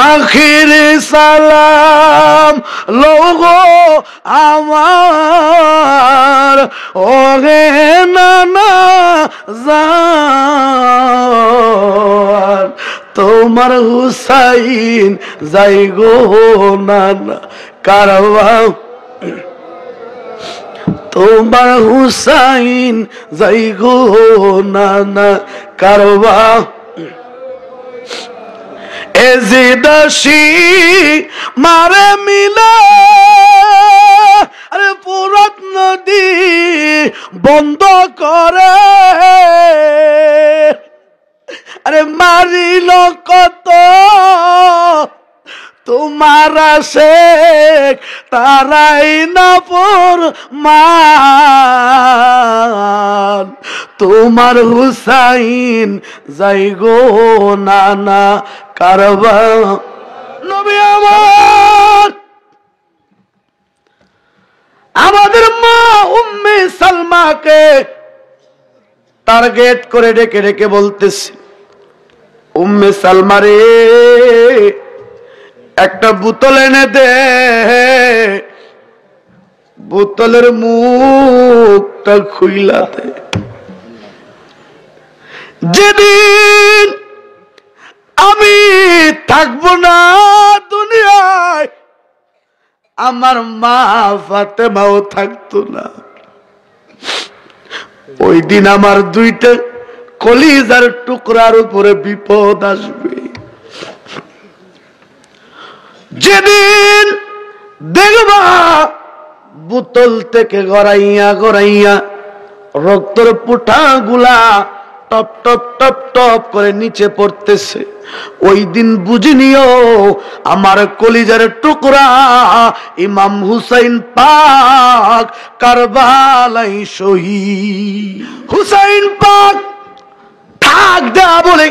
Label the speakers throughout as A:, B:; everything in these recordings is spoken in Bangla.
A: আখির সালাম লোগো আমার ওহে নানা জান তোমার হুসাইন যাই গো নানা কারবা তোমার হুসাইন যাই গো নানা কারবা এজিদাসি মারে মিলা আরে পুরাত নদী বন্ধ করে আরে মারিল কত তোমার শেখ তারাই না ফরমান তোমার হুসাইন যাই গো নানা কারবা নবী আমাদের মা উম্মে সালমাকে টার্গেট করে ডেকে ডেকে বলতেছে উম্মে সালমা রে একটা বোতল এনে দে বোতলের মুখটা খুইলা দে যেদিন আমি থাকবো না দুনিয়ায় আমার মা ফাতেমাও থাকতো না ওই দিন আমার দুইটা কলিজার টুকরার উপরে বিপদ আসবে যেদিন দেখবা বোতল থেকে গড়াইয়া গড়াইয়া রক্তের পুঠা গুলা টপ টপ টপ টপ করে নিচে পড়তেছে ওই দিন বুঝিনিও আমার কলিজার টুকরা ইমাম হুসাইন পাক কারবালাই শহীদ হুসাইন পাক থাক দেয়া বলে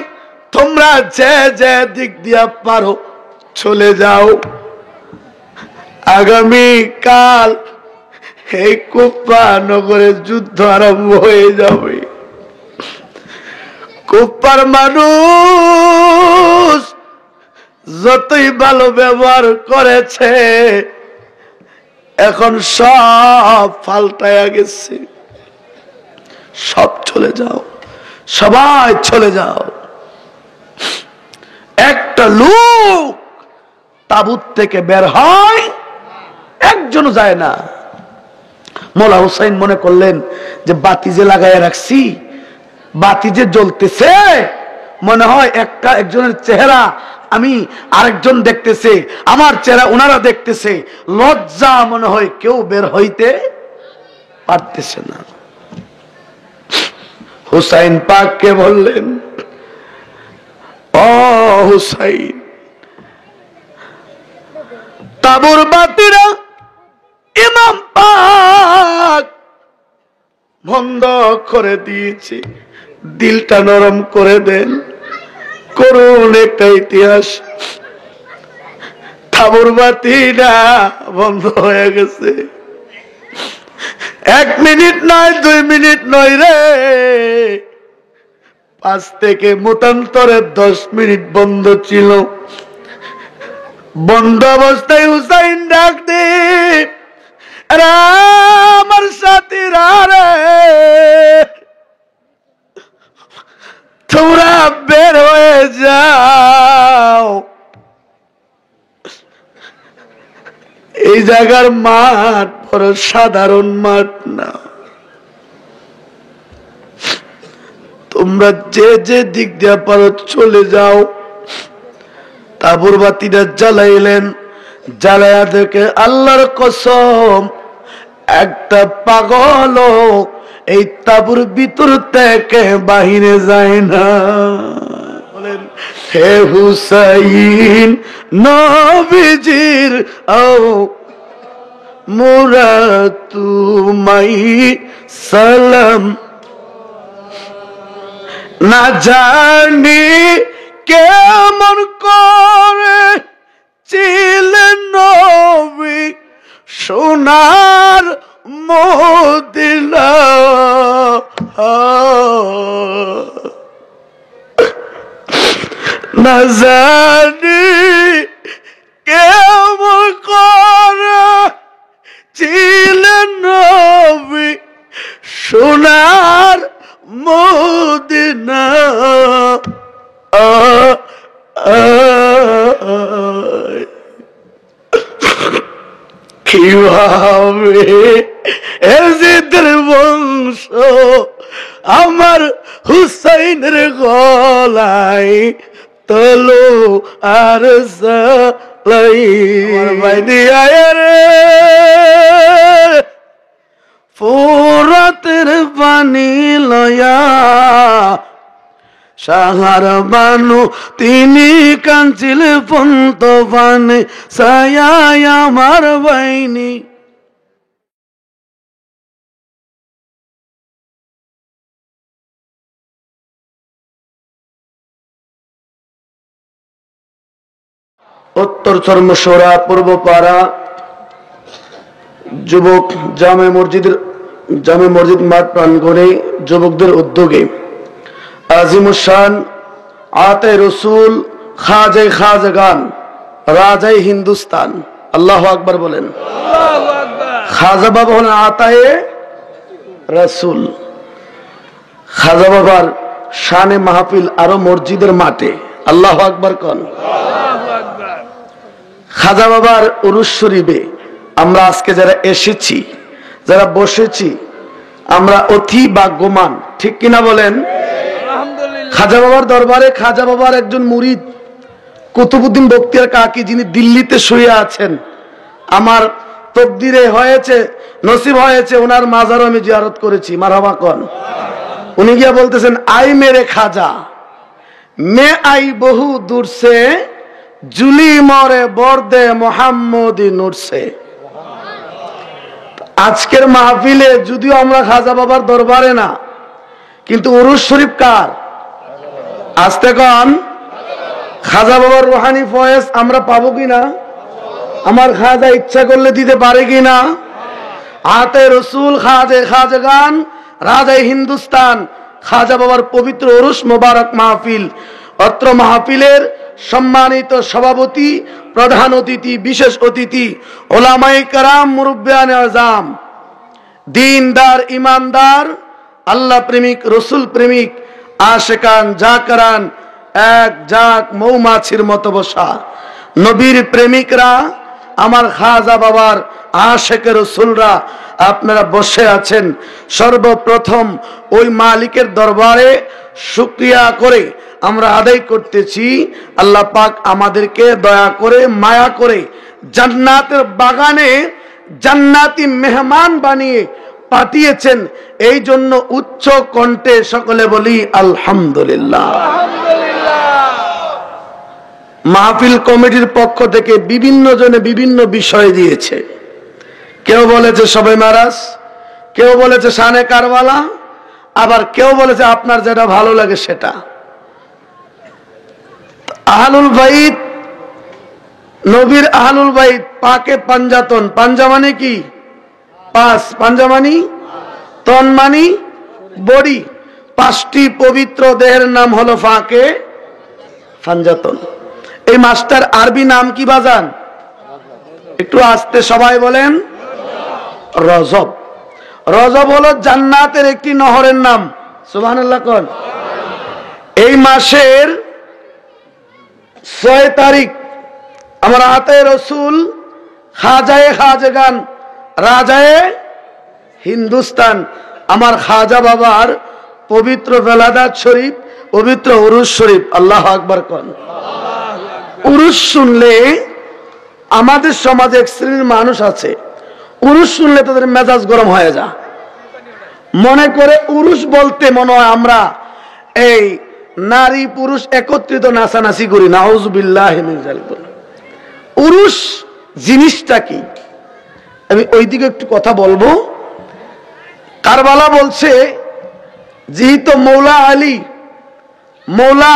A: তোমরা যে যে দিক দিয়া পারো চলে যাও আগামী কাল এই কুফা নগরে যুদ্ধ আরম্ভ হয়ে যাবে কুফার মানুষ যতই ভালো ব্যবহার করেছে এখন সব পাল্টায়া গেছে সব চলে যাও সবাই চলে যাও একটা লোক তাবুত থেকে বের হয় একজন যায় না মোলা হুসাইন মনে করলেন যে বাতি যে লাগাইয়া রাখছি বাতি যে জ্বলতেছে মনে হয় একজনের চেহারা আমি আরেকজন দেখতেছে আমার চেহারা ওনারা দেখতেছে লজ্জা মনে হয় কেউ বের হইতে পারতেছে না হুসাইন পাককে বললেন ও হুসাইন তাবুর বাতিরা ইমাম পাক বন্ধ করে দিয়েছে দিলটা নরম করে দেন করুন একটা ইতিহাস তাবুর বাতিটা বন্ধ হয়ে গেছে 1 মিনিট নয় 2 মিনিট নয় রে 5 থেকে মতান্তরে 10 মিনিট বন্ধ ছিল বন্ধ অবস্থায় হুসাইন ডাক দে আমার সাথীরা রে তোমরা বের হয়ে যাও এই জায়গার মাঠ বড় সাধারণ মাঠ না তোমরা যে যে দিক দিয়ে পারো চলে যাও তাবুর বাতিটা জ্বালাইলেন জ্বালায়া দেখে আল্লাহর কসম একটা পাগল এই তাবুর ভিতর থেকে বাহিরে যায় না বলেন হে হুসাইন নবীজির ও মোরা তুমাই সালাম না জানি কেমন করে ছিলেন নবী সোনার মদিনা না জানি কিভাবে এজিদের বংশ আমার হুসাইনের গলায় তলো আর সালাই রে ফোরাতের পানি লয়া সাহার বানু তিনি কাঞ্চিল পন্ত পানে ছায়ায় আমার বাইনি। উত্তর চর্মসোরা পূর্বপাড়া যুবক জামে মসজিদ মাঠ প্রাঙ্গণে যুবকদের উদ্যোগে আজিমুশান আতে রসুল খাজে খাজগান রাজাই হিন্দুস্তান, আল্লাহু আকবার বলেন। খাজা বাবা হলেন আতায়ে রসুল। খাজা বাবার শানে মাহফিল আরো মসজিদের মাঠে, আল্লাহু আকবার কন। খাজা বাবার উরুস শরীফে আমরা আজকে যারা এসেছি, যারা বসেছি, আমরা অতি ভাগ্যবান, ঠিক কিনা বলেন? খাজা বাবার দরবারে খাজা বাবার একজন মুরিদ কুতুবউদ্দিন বখতিয়ার কাকি, যিনি দিল্লিতে শুয়ে আছেন, আমার তকদিরে হয়েছে, নসিব হয়েছে, ওনার মাজারও আমি জিয়ারত করেছি, মারহাবা কন। উনি গিয়া বলতেছেন, আই মেরে খাজা মে আই বহু দূর সে জুলি মরে বর্দে মোহাম্মদি নূরসে। আজকের মাহফিলে যদিও আমরা খাজা বাবার দরবারে না, কিন্তু উরুস শরীফ কার? আস্তে কন। খাজা বাবার রুহানি ফয়েজ আমরা পাবো কিনা? আমার খাজা ইচ্ছা করলে দিতে পারে কিনা? আতে রসুল খাজে খাজগান রাজাই হিন্দুস্তান, খাজা বাবার পবিত্র উরুস মোবারক মাহফিল। অত্র মাহফিলের সম্মানিত সভাপতি, প্রধান অতিথি, বিশেষ অতিথি ওলামায়ে কেরাম, মুরব্বিয়ানে আযম, দিনদার, ইমানদার, আল্লাহ প্রেমিক, রসুল প্রেমিক, আশেকান জাকরান, এক জাক মৌমাছির মতো বসা নবীর প্রেমিকরা, আমার খাজা বাবার আশেকের রসুলরা, আপনারা বসে আছেন। সর্বপ্রথম ওই মালিকের দরবারে শুকরিয়া করে আমরা আদায় করতেছি, আল্লাহ পাক আমাদেরকে দয়া করে মায়া করে জান্নাতের বাগানে জান্নাতি মেহমান বানিয়ে পাঠিয়েছেন। এই জন্য উচ্চ কণ্ঠে সকলে বলি আলহামদুলিল্লাহ। মাহফিল কমিটির পক্ষ থেকে বিভিন্ন জনে বিভিন্ন বিষয় দিয়েছে। কেউ বলেছে সবে মারাজ, কেউ বলেছে শানে কারবালা, আবার কেউ বলেছে আপনার যেটা ভালো লাগে সেটা। আহলুল বাইত, নবীর আহলুল বাইত, পাকে পাঞ্জাতন, পাঞ্জা মানে কি? পাঁচ, পাঞ্জা মানি তন মানি বডি, পাঁচটি পবিত্র দেহের নাম হলো ফাঁকে পাঞ্জাতন। এই মাস্টার আরবি নাম কি বাজান? একটু আস্তে সবাই বলেন। রজব। রজব হলো জান্নাতের একটি নহরের নাম, সুবহানাল্লাহ কোন। এই মাসের 6 তারিখ আমার আতে রসুল খাজায়ে খাজগান রাজায়ে হিন্দুস্তান, আমার খাজা বাবার পবিত্র বেলাদাত শরীফ, পবিত্র উরুস শরীফ, আল্লাহু আকবার কোন। উরুস শুনলে আমাদের সমাজে এক শ্রেণীর মানুষ আছে, উরুস শুনলে তাদের মেজাজ গরম হয়ে যায়, মনে করে উরুস বলতে মনে হয় আমরা এই নারী পুরুষ একত্রিত নাচানাচি করি, নাউযুবিল্লাহি মিন যালিক। উরুস জিনিসটা কি আমি ওইদিকে একটু কথা বলবো। কারবালা বলছে, যেহেতু মৌলা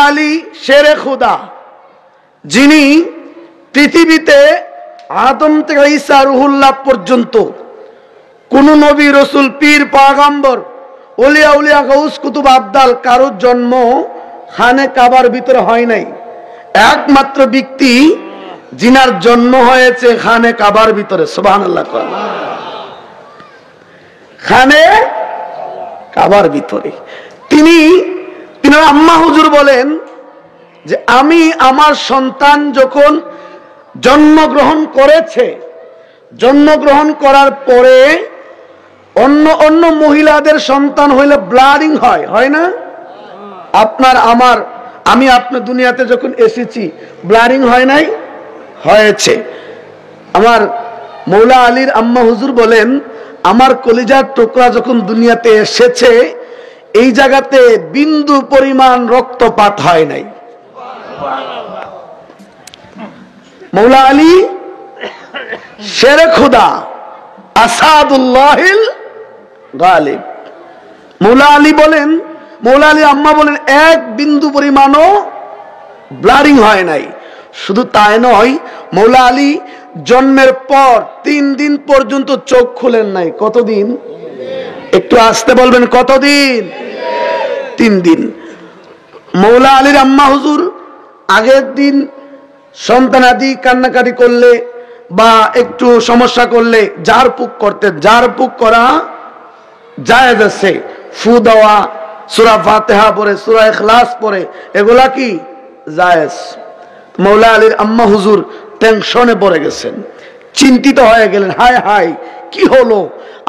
A: আলী শেরে খুদা, যিনি পৃথিবীতে আদম থেকে ঈসা রুহুল্লাহ পর্যন্ত কোন নবী, রসুল, পীর, পয়গম্বর, ওলিয়া উলিয়া, গাউস, কুতুব, আবদাল কারোর জন্ম খানে কাবার ভিতরে হয় নাই। একমাত্র ব্যক্তি যিনার জন্ম হয়েছে খানে কাবার ভিতরে, সুবহানাল্লাহ। খানে কাবার ভিতরে তিনি আম্মা হুজুর বলেন, যে আমি আমার সন্তান যখন জন্মগ্রহণ করেছে, জন্মগ্রহণ করার পরে অন্য অন্য মহিলাদের সন্তান হইলে ব্লাডিং হয় না? আপনার আমার আমি আপনার দুনিয়াতে যখন এসেছি ব্লাডিং হয় নাই? হয়েছে। আমার মৌলা আলীর আম্মা হুজুর বলেন, আমার কলিজার টুকরা যখন দুনিয়াতে এসেছে এই জায়গাতে বিন্দু পরিমাণ রক্তপাত হয় নাই। মৌলা আলী শেরে খুদা আসাদুল্লাহিল গালিব। মৌলা আলী বলেন, মৌলা আলী আম্মা বলেন এক বিন্দু পরিমাণও ব্লাডিং হয় নাই। শুধু তাই নয়, মৌলা আলী জন্মের পর 3 দিন পর্যন্ত চোখ খুলেন নাই। কতদিন? একটু আসতে বলবেন, কতদিন? 3 দিন। মৌলা আলীর আম্মা হুজুর আগের দিন সন্তানাদি কান্নাকাটি করলে বা একটু সমস্যা করলে ঝাড়ফুঁক করতেন। ঝাড়ফুঁক করা জায়েজ আছে, ফু দেওয়া, সূরা ফাতিহা পড়ে, সূরা ইখলাস পড়ে, এগুলা কি জায়েজ। মৌলা আলীর আম্মা হুজুর টেনশনে পড়ে গেছেন, চিন্তিত হয়ে গেলেন, হায় হায় কি হলো,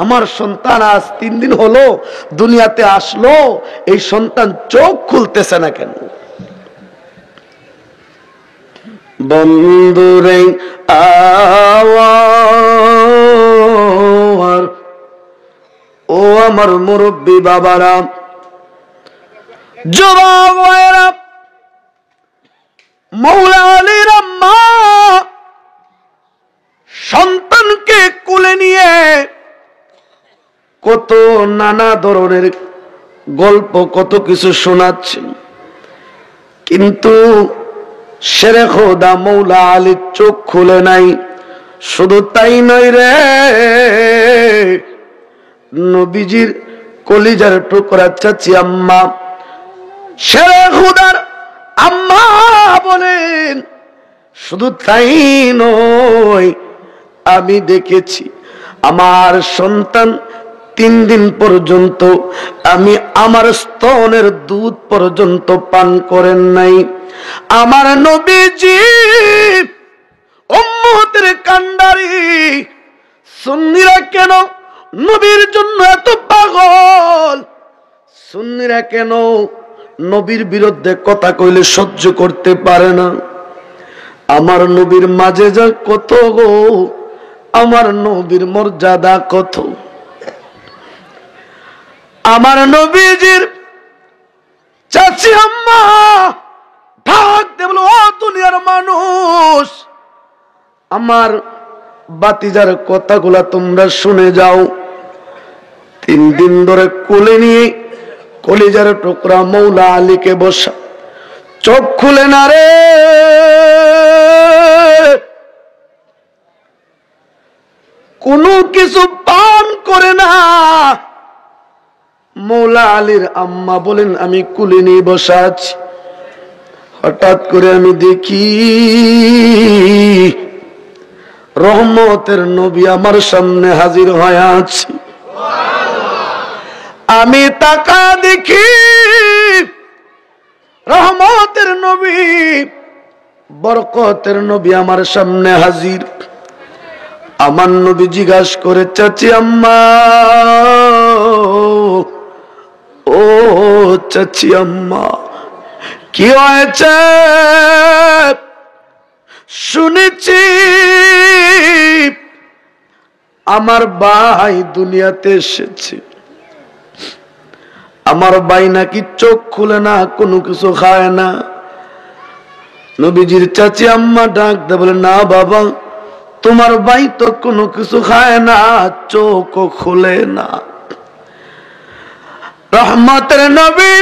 A: আমার সন্তান আজ 3 দিন হলো দুনিয়াতে আসলো, এই সন্তান চোখ খুলতেছে না কেন? বন্ধুরে আওয়ার, ও আমার মুরব্বী বাবারা, যুবকেরা, মৌলা আলীর আম্মা সন্তানকে কোলে নিয়ে কত নানা ধরনের গল্প, কত কিছু শোনাচ্ছেন, কিন্তু শেরে খোদা মৌলা আলীর চোখ খুলে নাই। শুধু তাই নয় রে, নবীজির কলিজার টুকরা চাচি আম্মা শেরে খোদার আম্মা বলেন, শুধু তাই নয়, আমি দেখেছি আমার সন্তান 3 দিন পর্যন্ত আমি আমার স্তনের দুধ পর্যন্ত পান করেন নাই। আমার নবীজি উম্মতের কান্ডারি, সুন্নিরা কেন নবীর জন্য এত পাগল? সুন্নিরা কেন নবীর বিরুদ্ধে কথা কইলে সহ্য করতে পারে না? আমার নবীর মাঝে যা কত গো, আমার নবীর মর্যাদা কত। আমার নবীজির চাচি আম্মা ঢাক দিয়ে বলো, ও দুনিয়ার মানুষ, আমার বাতিজার কথাগুলা তোমরা শুনে যাও। 3 দিন ধরে কোলে নিয়ে কলিজার টুকরা মৌলা আলীকে বসা, চোখ খুলে না রে, কোনো কিছু পান করে না। মৌলা আলীর আম্মা বলেন, আমি কোলে নিয়ে বসা আছি, হঠাৎ করে আমি দেখি রহমতের নবী আমার সামনে হাজির হয়ে আছে। আমি তাকা দেখি রহমতের নবী, বরকতের নবী আমার সামনে হাজির। আমার নবী জিজ্ঞাসা করে, চাচি আম্মা, ও চাচি আম্মা কি হয়েছে? শুনেছি আমার ভাই দুনিয়াতে এসেছে, আমার ভাই নাকি চোখ খুলে না, কোনো কিছু খায় না। নবীজির চাচি আম্মা ডাক দে বলে, না বাবা, তোমার ভাই তো কোনো কিছু খায় না, চোখও খুলে না। রহমতের নবী,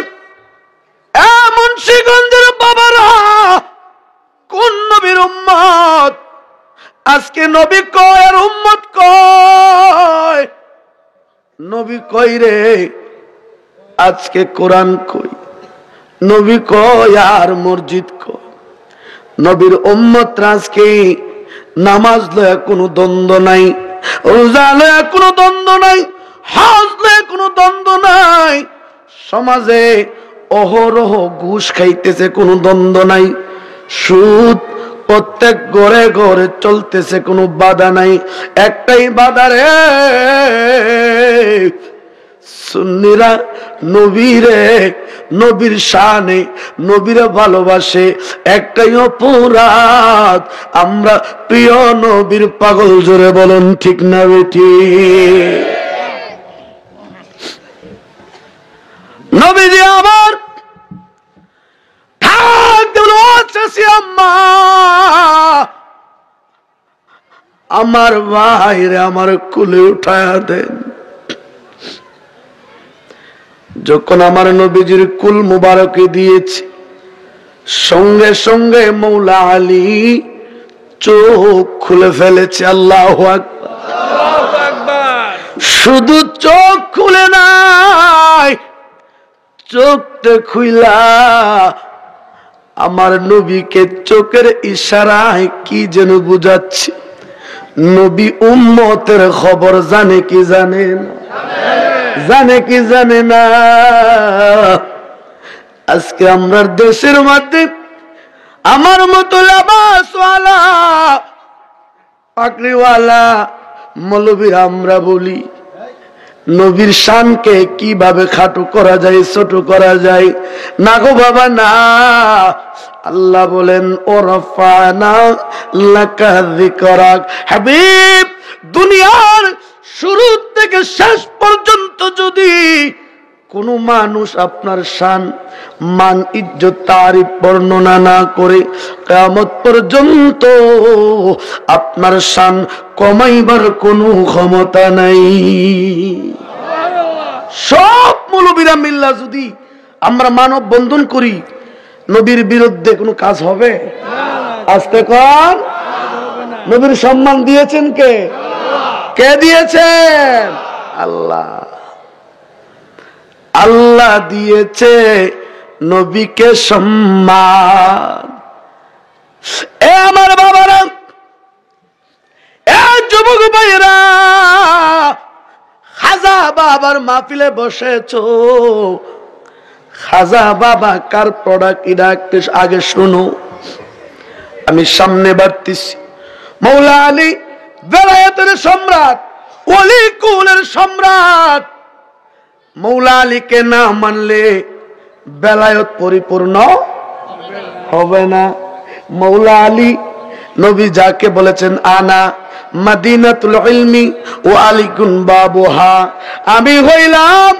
A: মুন্সিগঞ্জের বাবারা, কোন নবীর উম্মত? আজকে নবী কয় আর উম্মত কয়? নবী কই রে, আজকে কোরআন কই, নবী কয় আর মসজিদ কয়। নবীর উম্মতরা আজকে নামাজ লয়ে কোনো দ্বন্দ্ব নাই, রোজা লয়ে কোনো দ্বন্দ্ব নাই, হজ লয়ে কোনো দ্বন্দ্ব নাই। সমাজে অহরহ ঘুষ খাইতেছে, কোনো দ্বন্দ্ব নাই। সুদ প্রত্যেক ঘরে ঘরে চলতেছে, কোনো বাধা নাই। একটাই বাধা রে, সুন্নিরা নবীরে, নবীর শানে, নবীরে ভালোবাসে। একটাই অপরাধ, আমরা প্রিয় নবীর পাগল। জোরে বলুন ঠিক না বেটি? নবীজি আমার আমার ভাইরে আমার কুলে উঠায়া দেন। যখন আমার নবীজির কুল মুবারকে দিয়েছি, সঙ্গে সঙ্গে মৌলা আলী চোখ খুলে ফেলেছে। আল্লাহু আকবার। শুধু চোখ খুলে নাই, চোখটা খুইলা আমার নবীকে চোখের ইশারায় কি যেন বুঝাচ্ছে। নবী উম্মতের খবর জানে কি জানে না? জানে কি জানে না? আজকে আমরা দেশের মধ্যে আমার মতো লাবাসওয়ালা পাগড়িওয়ালা মৌলবীরা আমরা বলি নবীর শানকে কিভাবে খাটো করা যায়, ছোট করা যায়। না গো বাবা না। আল্লাহ বলেন ওরফানা লাকা যিকরাক। হাবিব, দুনিয়ার শুরু থেকে শেষ পর্যন্ত যদি কোন মানুষ আপনার শান, মান, ইজ্জত, তারিফ বর্ণনা না করে, কিয়ামত পর্যন্ত আপনার শান কমাইবার কোনো ক্ষমতা নাই। সব মৌলবীরা মিল্লা যদি আমরা মানব বন্ধন করি, নবীর বিরুদ্ধে কোনো কাজ হবে? আস্তে কর। নবীর সম্মান দিয়েছেন কে? কে দিয়েছেন? আল্লাহ। আল্লাহ দিয়েছে নবীকে সম্মান। এ আমার বাবারা, এ যুবক ভাইরা, খাজা বাবার মাহফিলে বসেছো। খাজা বাবা কার প্রোডাক্ট এটা একটু আগে শুনো। আমি সামনে বাড়তেছি। মৌলা আলী বেলায়েতের সম্রাট, ওলি কুলের সম্রাট। মৌলা আলীকে না মানলে বেলায়েত পরিপূর্ণ হবে না। মৌলা আলী নবী যাকে বলেছেন আনা মদিনাতুল ইলমি ওয়া আলিকুন বাবুহা, আমি হইলাম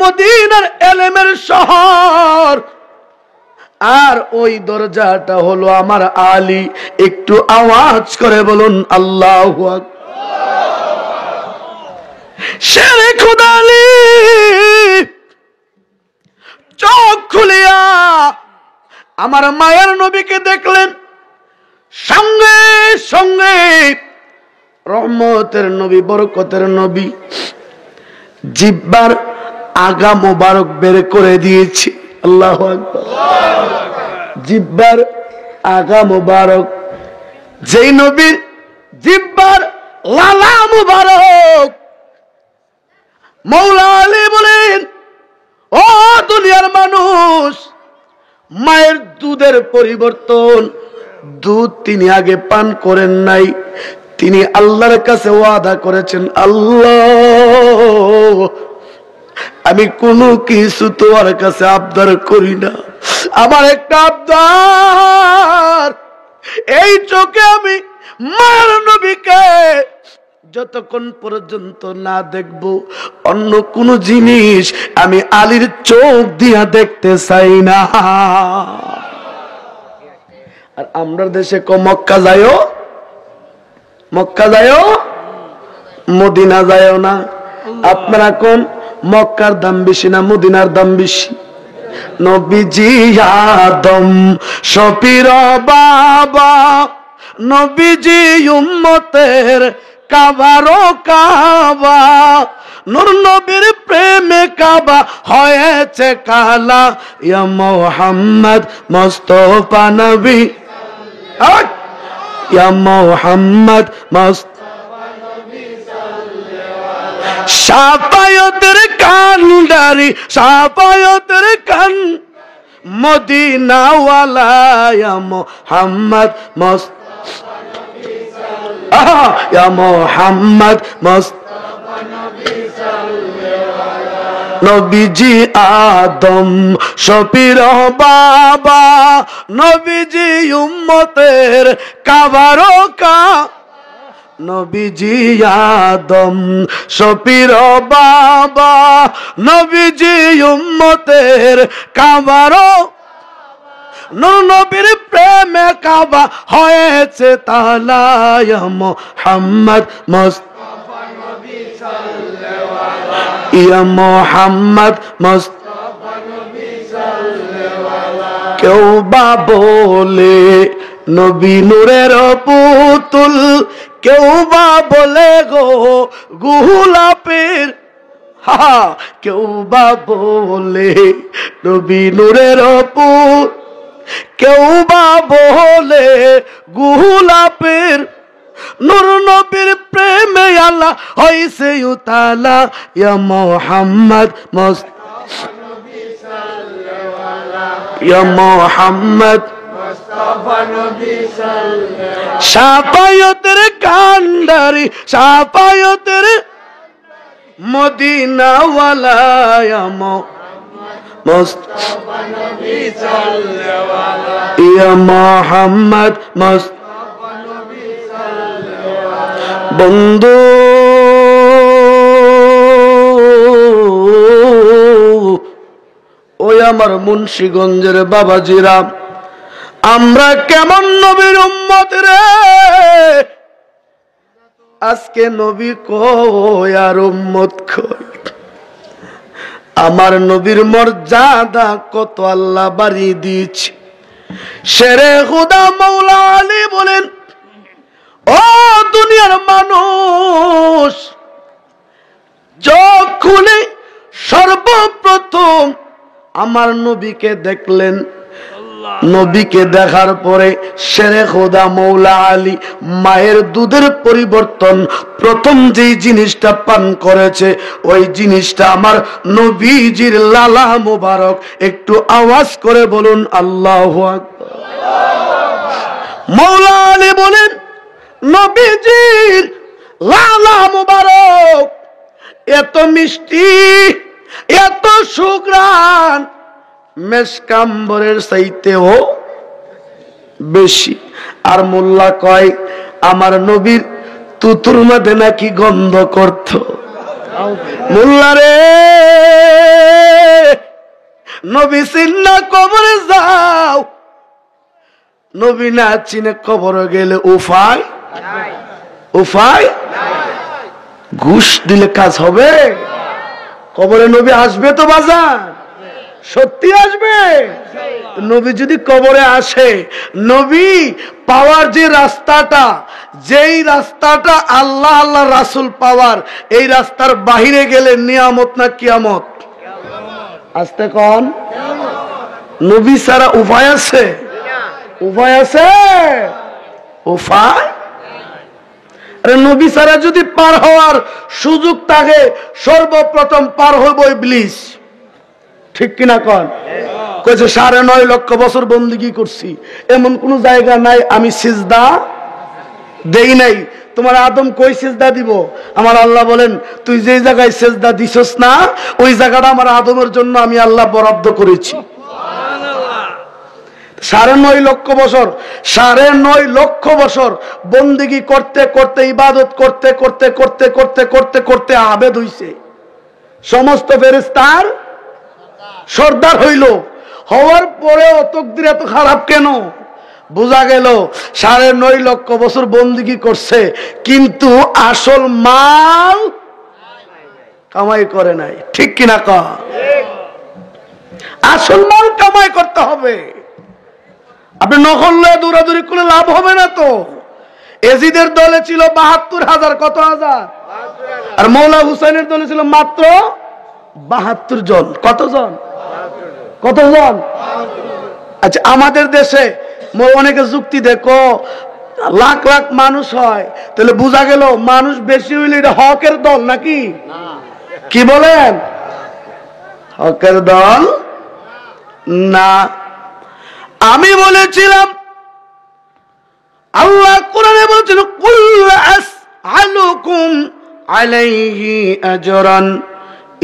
A: মদিনার ইলমের শহর, আর ওই দরজাটা হলো আমার আলী। একটু আওয়াজ করে বলুন আল্লাহু আকবার। শেরে খোদা আলী চোখ খুলিয়া আমার মায়ের নবীকে দেখলেন। সঙ্গে সঙ্গে রহমতের নবী, বরকতের নবী জিহ্বার আগা মোবারক বের করে দিয়েছি। আল্লাহু আকবার। জিহ্বার আগা মোবারক, যেই নবীর জিহ্বার লালা মোবারক। মৌলা আলী বলেন, ও দুনিয়ার মানুষ, মায়ের দুধের পরিবর্তন দুধ তিনি আগে পান করেন নাই। তিনি আল্লাহর কাছে ওয়াদা করেছেন, আল্লাহ আমি কোনো কিছু তোমার কাছে আবদার করি না, আমার একটা আবদার, এই চোখে আমি মায়ের নবীকে যতক্ষণ পর্যন্ত না দেখব, অন্য কোন জিনিস আমি আলীর চোখ দিয়া দেখতে চাই না। আর আমরা দেশে মক্কা যায়ও, মক্কা যায়ও, মদিনা যায়ও না। আপনারা কোন মক্কার দাম বেশি না মদিনার দাম বেশি? নবীজি আদম শফির বাবা, নবীজি উম্মতের কাবারো কাবা, নূর নবীর প্রেমে কাবা হয়েছে কালা। ইয়া মুহাম্মদ মুস্তাফা নবী, ইয়া মুহাম্মদ মুস্তাফা নবী সাল্লাল্লাহু, শাফায়াতের কান্ডারি, শাফায়াতের কান মদিনাওয়ালা ইয়া মুহাম্মদ ইয়া মুহাম্মদ নবীজি আদম শফির বাবা, নবীজি উম্মতের কাবারো কা, নবীজি আদম শফির বাবা, নবীজি উম্মতের কাবারো, নবীর প্রেমে কাবা হয়েছে তালা, ইয়া মুহাম্মদ মুস্তাফা নবী সাল্লাল্লাহু, ইয়া মুহাম্মদ মুস্তাফা নবী সাল্লাল্লাহু। কেউ বা বলে নবী নূরের পুতুল, কেউ বা বলে গো গোলাপের, কেউ বা বলে নবী নূরের পুতুল, কেউ বা বলে গোলাপের, নূর নবীর প্রেমে আল্লাহ হইছে উতালা, ইয়া মুহাম্মদ মুস্তাফা নবী সাল্লাল্লাহু, ইয়া মুহাম্মদ মুস্তাফা নবী সাল্লাল্লাহু। শাফায়াতের কান্ডারি, শাফায়াতের মদিনাওয়ালা, ইয়া মুস্তাফা নবী সাল্লাল্লাহু, ইয়া মুহাম্মদ মুস্তাফা নবী সাল্লাল্লাহু। বন্ধু ওই আমার মুন্সিগঞ্জের বাবাজিরা, আমরা কেমন নবীর উম্মত রে, আজকে নবী কই আর উম্মত কই। আমার নবীর মর্যাদা কত আল্লাহ বাড়িয়ে দিয়েছে। শেরে খুদা মৌলা আলী বলেন, ও দুনিয়ার মানুষ, যখনই সর্বপ্রথম আমার নবীকে দেখলেন, নবীকে দেখার পরে শেরে খোদা মৌলা আলী মায়ের দুধের পরিবর্তন প্রথম যেই জিনিসটা পান করেছে, ওই জিনিসটা আমার নবীজির লালা মুবারক। একটু আওয়াজ করে বলুন আল্লাহু আকবার। মৌলা আলী বলেন, নবীজির লালা মুবারক এত মিষ্টি, এত সুঘ্রাণ, মেশকাম্বরের চাইতেও বেশি। আর মোল্লা কয় আমার নবীর তুতুর মধ্যে নাকি গন্ধ করত। মোল্লা রে, নবী চিন্না কবরে যাও, নবী না চিনে কবরে গেলে উপায় উপায় ঘুষ দিলে কাজ হবে? কবরে নবী আসবে তো বাজার, সত্যি আসবে। নবী যদি কবরে আসে, নবী পাওয়ার যে রাস্তাটা, যেই রাস্তাটা আল্লাহ আল্লাহ রাসূল পাওয়ার, এই রাস্তার বাহিরে গেলে নিয়ামত না কিয়ামত? আসতে কোন নবী ছাড়া উপায় আছে? উপায় আছে? উপায় নবী ছাড়া যদি পার হওয়ার সুযোগ থাকে, সর্বপ্রথম পার হইব ইবলিস। ঠিক কিনা কন? কইছে 9.5 লক্ষ বছর বন্দেগী করছি, এমন কোন জায়গা নাই আমি সিজদা দেই নাই। তোমার আদম কই সিজদা দিব? আমার আল্লাহ বলেন, তুই যে জায়গায় সিজদা দিছস না, ওই জায়গাটা আমার আদমের জন্য আমি আল্লাহ বরাদ্দ করেছি। 9.5 লক্ষ বছর, 9.5 লক্ষ বছর বন্দেগী করতে করতে, ইবাদত করতে করতে করতে করতে করতে করতে আবেদ হইছে। সমস্ত ফেরেশতার সর্দার হইল। হওয়ার পরেও তকদির এত খারাপ কেন? বোঝা গেল 9.5 লক্ষ বছর বন্দেগী করছে, কিন্তু আসল মাল কামাই করে নাই। ঠিক কিনা কন? আসল মাল কামাই করতে হবে। আপনি নকল লয়ে দৌড়াদৌড়ি করে লাভ হবে না তো। এজিদের দলে ছিল 72,000, কত হাজার? আর মৌলা হুসাইনের দলে ছিল মাত্র 72 জন। কতজন? কতজন? আচ্ছা, আমাদের দেশে অনেকে যুক্তি দেখো লাখ লাখ মানুষ হয়, তাহলে বোঝা গেল মানুষ বেশি হইলে এটা হকের দল নাকি? কি বলেন? হকের দল না, আমি বলেছিলাম আল্লাহ কোরআনে বলেছেন কুল আসআলুকুম আলাইহি আজরান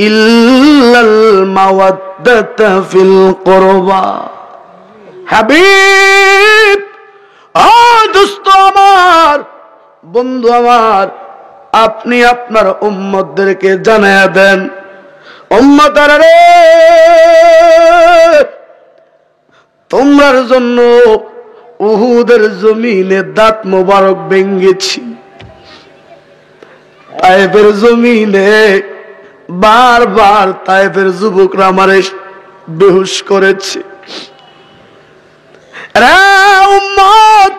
A: ইল্লাল মাওয়াদ্দাতা ফিল কুরবা। হাবিব, ও দোস্ত আমার, বন্ধু আমার, আপনি আপনার উম্মতদেরকে জানায়া দেন, উম্মতারা রে, তোমার জন্য উহুদের জমিনে দাঁত মোবারক ভেঙ্গেছি, তায়েফের জমিনে বারবার তায়েফের যুবকরা আমারে বেহুশ করেছে। উম্মত,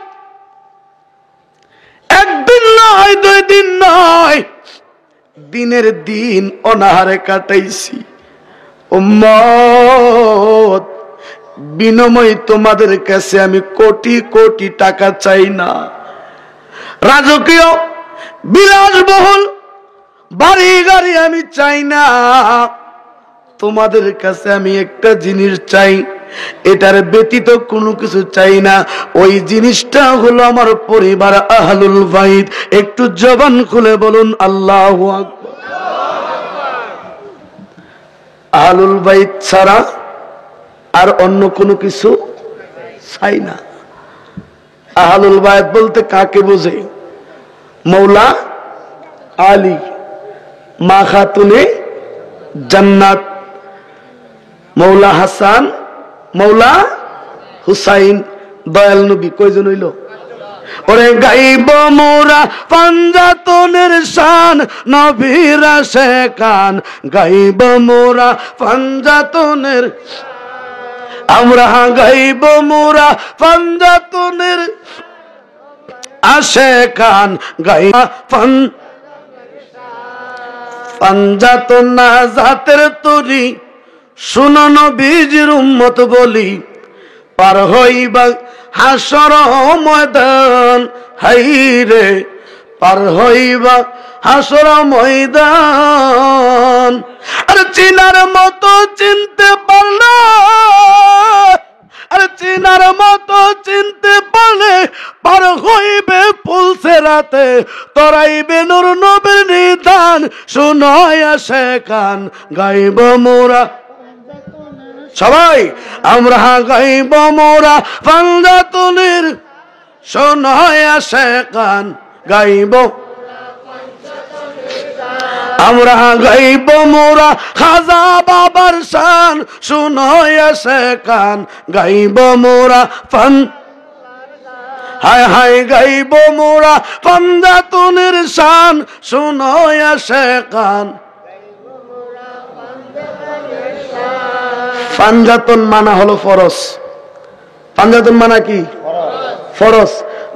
A: একদিন নয়, 2 দিন নয়, দিনের দিন অনাহারে কাটাইছি। উম্মত, বিনিময় তোমাদের কাছে আমি কোটি কোটি টাকা চাই না, রাজকীয় বিলাসবহুল বাড়ি গাড়ি আমি চাই না, তোমাদের কাছে আমি একটা জিনিস চাই, এটার ব্যতীত কোনো কিছু চাই না। ওই জিনিসটা হলো আমার পরিবার, আহলুল বাইত। একটু জবান খুলে বলুন আল্লাহু আকবার। আহলুল বাইত ছাড়া আর অন্য কোনো কিছু চাই না। আহলুল বাইত বলতে কাকে বোঝে? মৌলা আলী, মা খাতুনে জান্নাত, মৌলা হাসান, মৌলা হুসাইন, দয়াল নবী। কয়জন হইল? ওরে গাইব মোরা পাঞ্জাতনের শান, নবীর শেখান, গাইব মোরা পাঞ্জাতনের, আমরা গাইব মোরা পাঞ্জাতনের আশেকান, গাইবা পাঞ্জাতন না জাতের তরি, শুনো নবীজির উম্মত বলি, পার হইবা হাসর ময়দান, হাইরে পার হইবা হাসর ময়দান। আর চিনার মতো চিনতে পারলা, আর চিনার মতো চিনতে পারলে পার হইবে পুলসে রাতে, তরাইবে নূর নবীর নিদান, শুনয় আসে কান, গাইব মোরা সবাই, আমরা গাইব মোরা পাঞ্জাতনের, শুনয় আসে কান, গাইব আমরা গাইব মোরা খাজা বাবার শান, শুনয় আসে কান, গাইব মোরা পান, হায় হায় গাইব মোরা পাঞ্জাতনের শান, শুনয় আসে কান। পাঞ্জাতন মানা হলো ফরজ। পাঞ্জাতন মানা কি? ফরজ।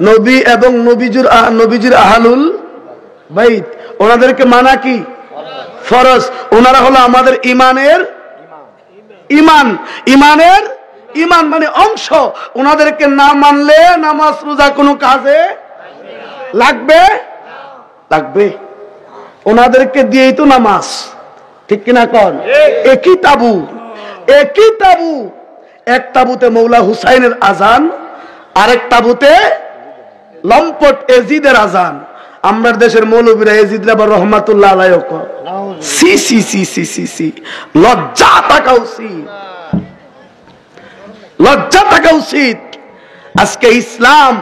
A: নবী এবং নবীজির আহলুল বাইত, ওনাদেরকে মানা কি? ফরজ। ওনারা হলো আমাদের ইমানের ইমান, ইমানের ইমান মানে অংশ। ওনাদেরকে না মানলে নামাজ রোজা কোনো কাজে লাগবে লাগবে। ওনাদেরকে দিয়েই তো নামাজ, ঠিক কিনা কন? একই তাবু, একই তাবু। এক তাবুতে মৌলা হুসাইনের আজান, আরেক তাবুতে লম্পট এজিদের আজান। আমরা দেশের মৌলবীরা এজিদরা আবার রহমাতুল্লাহ আলাইহি কয়, সি সি সি সি সি সি, লজ্জা থাকা উচিত, লজ্জা থাকা উচিত। আজকে ইসলাম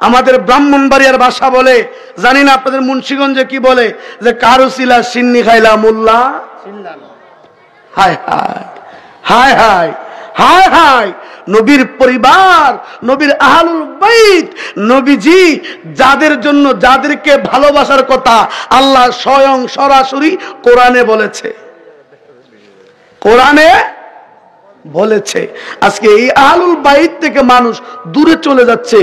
A: আমাদের ব্রাহ্মণবাড়িয়ার ভাষা বলে, জানি না আপনাদের মুন্সিগঞ্জে কি বলে, যে কারুসিলা সিন্নি খাইলা মোল্লা। হায় হায় হায় হায় হায় হায়। নবীর পরিবার, নবীর আহলুল বাইত, নবীজি যাদের জন্য, যাদেরকে ভালোবাসার কথা আল্লাহ স্বয়ং সরাসরি কোরআনে বলেছে, কোরআনে বলেছে। আজকে এই আহলুল বাইত থেকে মানুষ দূরে চলে যাচ্ছে।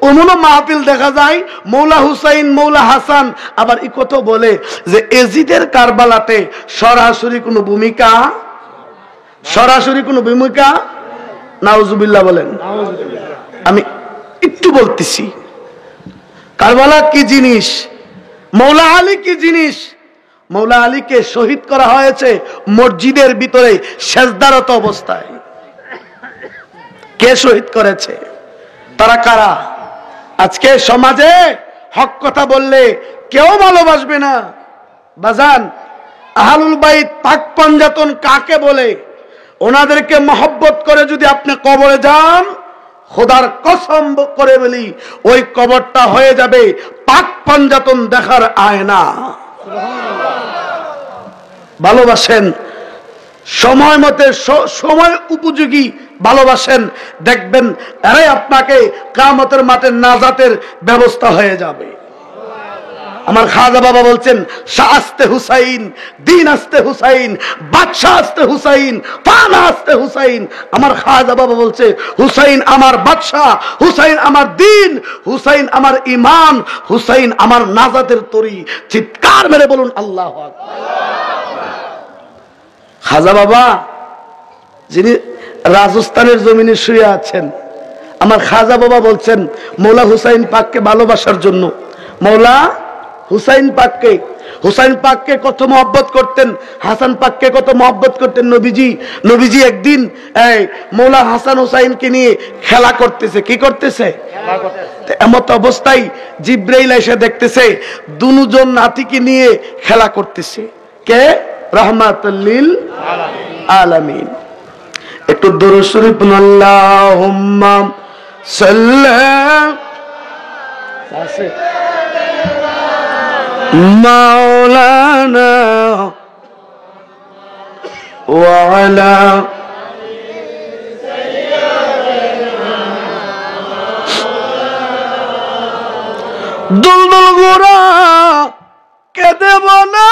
A: এমনও মাহফিল দেখা যায় মৌলা হুসাইন, মৌলা হাসান আবার এই কথা বলে যে এজিদের কারবালাতে সরাসরি কোনো ভূমিকা, সরাসরি কোনো ভূমিকা, নাউজুবিল্লাহ বলেন। আমি একটু বলতেছি, কারবালা কি জিনিস, মৌলা আলী কি জিনিস। মৌলা আলীকে শহীদ করা হয়েছে মসজিদের ভিতরে সেজদারত অবস্থায়। কে শহীদ করেছে? তারা কারা? আজকে সমাজে হক কথা বললে কেউ ভালোবাসবে না। বাজান, আহলুল বাইত পাক পাঞ্জাতন কাকে বলে? ওনাদেরকে মহব্বত করে যদি আপনি কবরে যান, খোদার কসম করে বলি ওই কবরটা হয়ে যাবে পাক পাঞ্জাতন দেখার আয়না। ভালোবাসেন, সময় মতে সময় উপযোগী ভালোবাসেন, দেখবেন এরাই আপনাকে কিয়ামতের মাঠে নাজাতের ব্যবস্থা হয়ে যাবে। আমার খাজা বাবা বলছেন, শাহ আস্তে হুসাইন, দিন আস্তে হুসাইন, বাদশাহ আস্তে হুসাইন, ফানা আস্তে হুসাইন। আমার খাজা বাবা বলছে, হুসাইন আমার বাদশাহ, হুসাইন আমার দিন, হুসাইন আমার ইমান, হুসাইন আমার নাজাতের তরি। চিৎকার মেরে বলুন আল্লাহু আকবার। খাজা বাবা যিনি রাজস্থানের জমিনে শুয়ে আছেন, আমার খাজা বাবা বলছেন মৌলা হুসাইন পাককে ভালোবাসার জন্য, মৌলা হুসাইন পাককে কত মহব্বত করতেন, হাসান পাককে কত মহব্বত করতেন। নবীজি একদিন মৌলা হাসান হুসাইনকে নিয়ে খেলা করতেছে। কি করতেছে? এমত অবস্থায় জিব্রাইল এসে দেখতেছে দুজন নাতিকে নিয়ে খেলা করতেছে। কে? রাহমাতুল লিল আলামিন। একটু দরুদ শরীফ আল্লাহুম্মা সাল্লি মাওলানা ওয়া আলা দুলদুল গোরা কে দেব না,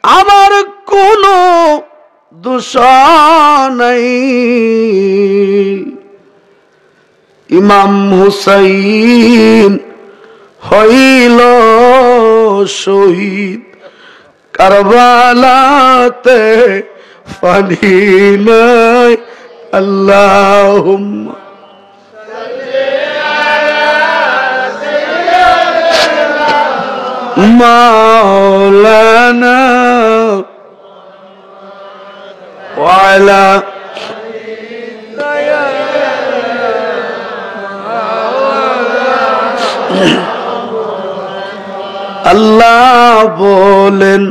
A: আমার কোনো দোষ নাই। ইমাম হুসাইন হইল শহীদ, কারবালাতে ফানি নাই। আল্লাহুম্মা মাওলানা ওয়া আলা আল্লাহ বলেন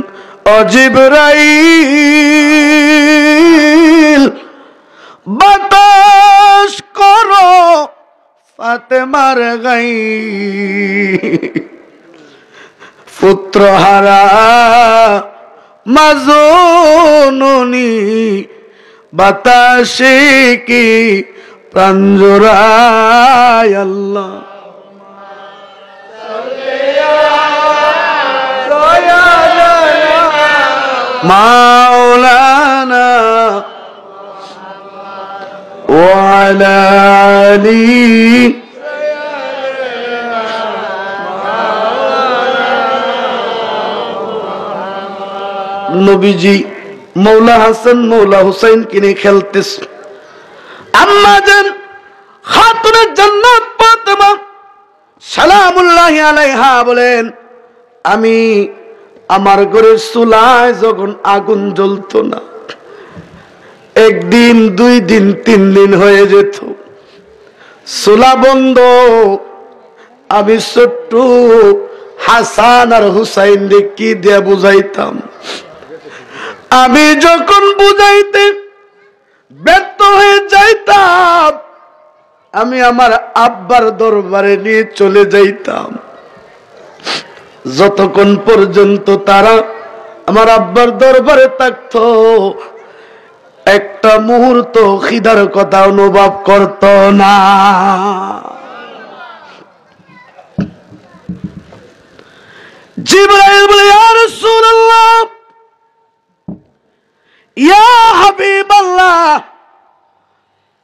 A: ও জিবরাইল বাতাস করো ফাতেমার গাই, পুত্রহারা মাজননী বাতাসে কি প্রাঞ্জরায়। আল্লাহ মাওলানা ওয়া আলা আলি নবীজি মৌলা হাসান মৌলা হুসাইন কিনে খেলতেছে। আম্মা জান খাতুনে জান্নাত ফাতেমা সালামুল্লাহি আলাইহা বলেন, আমি আমার ঘরের চুলায় যখন আগুন জ্বলতো না, একদিন 2 দিন 3 দিন হয়ে যেত, চুলা বন্ধ, আমি ছোট্ট হাসান আর হুসাইন কি দিয়ে বুঝাইতাম। আমি যখন বুঝাইতে ব্যর্থ হয়ে যাইতাম, আমি আমার আব্বার দরবারে নিয়ে চলে যাইতাম। যতক্ষণ পর্যন্ত তারা আমার আব্বার দরবারে থাকতো, একটা মুহূর্ত খিদার কথা অনুভব করত না। জিবরাইল বলে, ইয়া রাসূলুল্লাহ, ইয়া হাবিবাল্লাহ,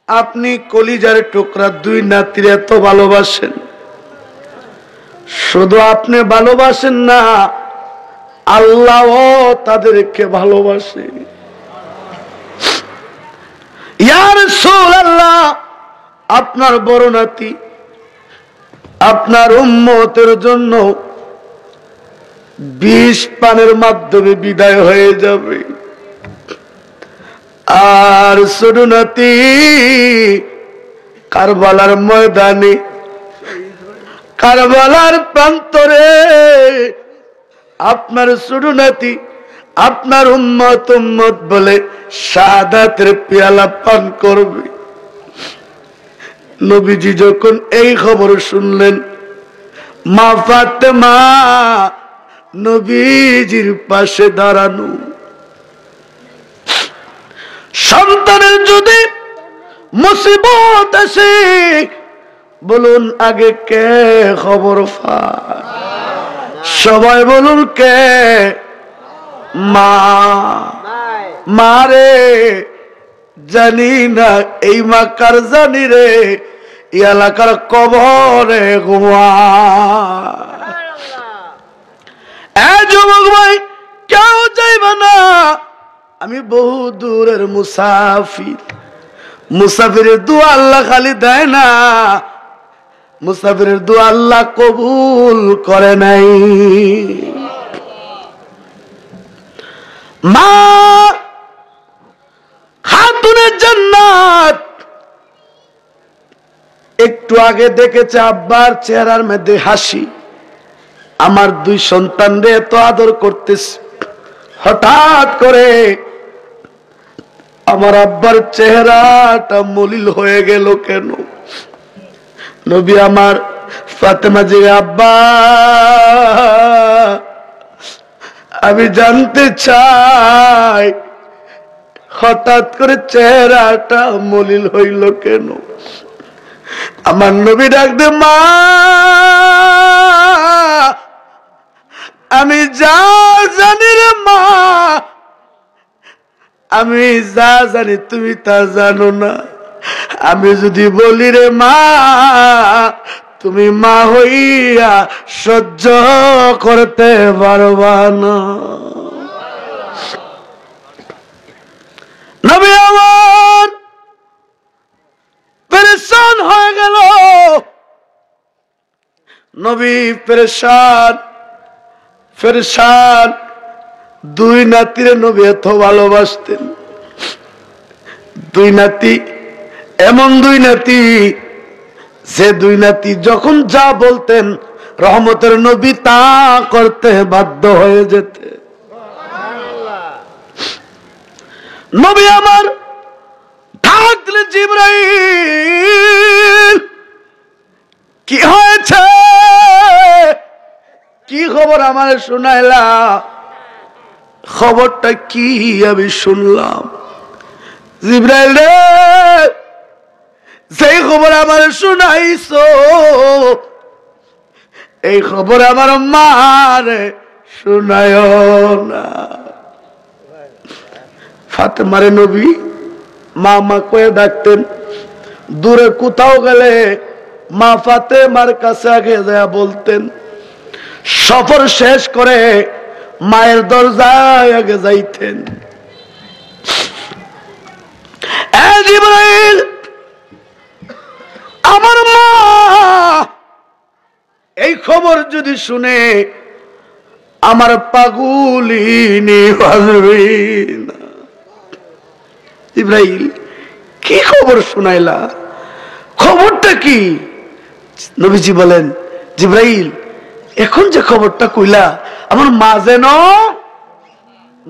A: আপনি কলিজার টুকরা 2 নাতির এত ভালোবাসেন, শুধু আপনি ভালোবাসেন না, আল্লাহও তাদেরকে ভালোবাসে। ইয়া রাসূলুল্লাহ, আপনার বড় নাতি আপনার উম্মতের জন্য 20 পানের মাধ্যমে বিদায় হয়ে যাবে। আর ছোট নাতি কারবালার ময়দানে, কারবালার প্রান্তরে আপনার ছোট নাতি আপনার উম্মত উম্মত বলে শাহাদাতের পেয়ালা পান করবে। নবীজি যখন এই খবর শুনলেন, মা ফাতেমা নবীজির পাশে দাঁড়ানো। সন্তানের যদি মুসিবত আসে বলুন আগে কে খবর পায়? সবাই বলুন কে? মা। মারে জানি না এই মা কার জানি রে, এলাকার কবরে ঘুমায়। যুবক ভাই কেউ যাইবে না, আমি বহু দূরের মুসাফির। মুসাফিরের দোয়া আল্লাহ খালি দেয় না, মুসাফিরের দোয়া আল্লাহ কবুল করে নাই। মা খাতুনে জান্নাত একটু আগে দেখেছে আব্বার চেহারার মধ্যে হাসি, আমার দুই সন্তান রে এত আদর করতেছে, হঠাৎ করে আমার আব্বার চেহারাটা মলিন হয়ে গেল কেন? নবী আমার ফাতেমা জি, আব্বা আমি জানতে চাই হঠাৎ করে চেহারাটা মলিন হইল কেন? আমার নবী ডাক দে, মা আমি যা জানি রে মা, আমি যা জানি তুমি তা জানো না। আমি যদি বলি রে মা, তুমি মা হইয়া সহ্য করতে পারবা না। নবী আমার পেরেশান হয়ে গেল, নবী পেরেশান পেরেশান। দুই নাতিরে নবী এত ভালোবাসতেন। দুই নাতি, এমন দুই নাতি যে দুই নাতি যখন যা বলতেন রহমতের নবী তা করতে বাধ্য হয়ে যেতে। নবী আমার ডাক দিলেন, জিবরাইল কি হয়েছে, কি খবর আমার শোনাইলা? খবরটা কি আমি শুনলাম? জিবরাইল রে, সেই খবর আমার শোনাইছো এই খবর আমার মারে শোনায় না। ফাতেমারে নবী মা মা কয়ে ডাকতেন। দূরে কোথাও গেলে মা ফাতেমার কাছে আগে যায় বলতেন। সফর শেষ করে মায়ের দরজায় আগে যাইতেন। জিবরাইল, আমার মা এই খবর যদি শুনে আমার পাগুলিনি বাজবে না। জিবরাইল কি খবর শুনাইলা? খবরটা কি? নবীজি বলেন, জিবরাইল এখন যে খবরটা কইলা আমার মা যেন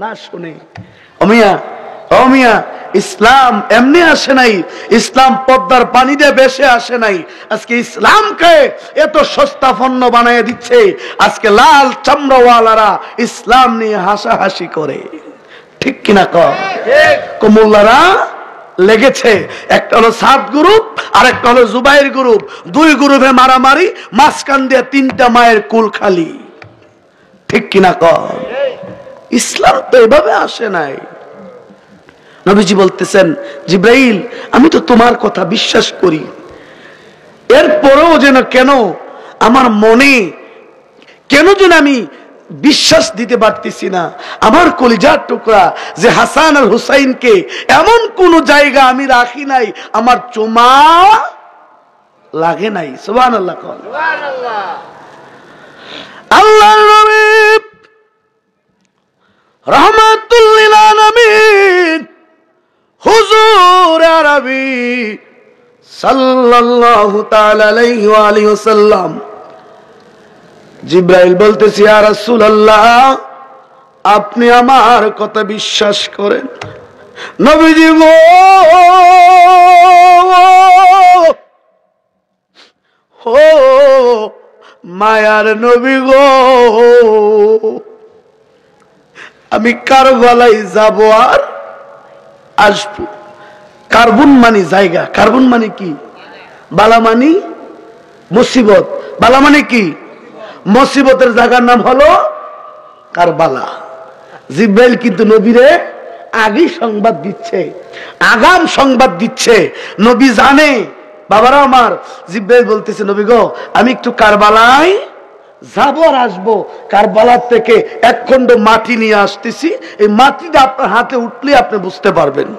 A: না শুনে। অমিয়া অমিয়া, ইসলাম এমনি আসে নাই, ইসলাম পদ্মার পানি দিয়ে বেশে আসে নাই। আজকে ইসলামকে এত সস্তা পণ্য বানিয়ে দিচ্ছে। আজকে লাল চামড়াওয়ালারা ইসলাম নিয়ে হাসাহাসি করে, ঠিক কিনা কমুল্লারা লেগেছে। একটা হলো সাত গ্রুপ আর একটা হলো জুবাইর গ্রুপ। দুই গ্রুপে মারামারি, মাঝখান দিয়ে তিনটা মায়ের কুল খালি, ঠিক কিনা ইসলাম তো এভাবে আসে নাই। নবীজি বলতেছেন, জিবরাইল আমি তো তোমার কথা বিশ্বাস করি, এরপরেও যেন কেন আমার মনে কেন যেন আমি বিশ্বাস দিতে পারতেছি না। আমার কলিজার টুকরা যে হাসান আর হুসাইনকে এমন কোন জায়গা আমি রাখি নাই আমার চুমা লাগে নাই। সুবহানাল্লাহ। আল্লাহর নবী রাহমাতুল লিল আলামিন হুজুর আরবি সাল্লাল্লাহু তাআলা আলাইহি ওয়া আলিহি ওয়াসাল্লাম জিবরাইল বলতেছে, ইয়া রাসূলুল্লাহ, আপনি আমার কথা বিশ্বাস করেন। নবীজি গো, ও মায়ার নবী গো, আমি কারবালায় যাব আর আসবো। কার্বন মানে জায়গা, কার্বন মানে কি? বালা মানি মুসিবত, বালা মানে কি? মুসিবতের জায়গার নাম হলো কারবালা। জিব্রাইল কিন্তু নবীরে আগেই সংবাদ দিচ্ছে, আগাম সংবাদ দিচ্ছে। নবী জানে। বাবারা আমার, জিব্রাইল বলতেছে, নবী গো, আমি একটু কারবালায় যাব আর আসবো। কারবালার থেকে এক খণ্ড মাটি নিয়ে আসতেছি, এই মাটিটা আপনার হাতে উঠলে আপনি বুঝতে পারবেন।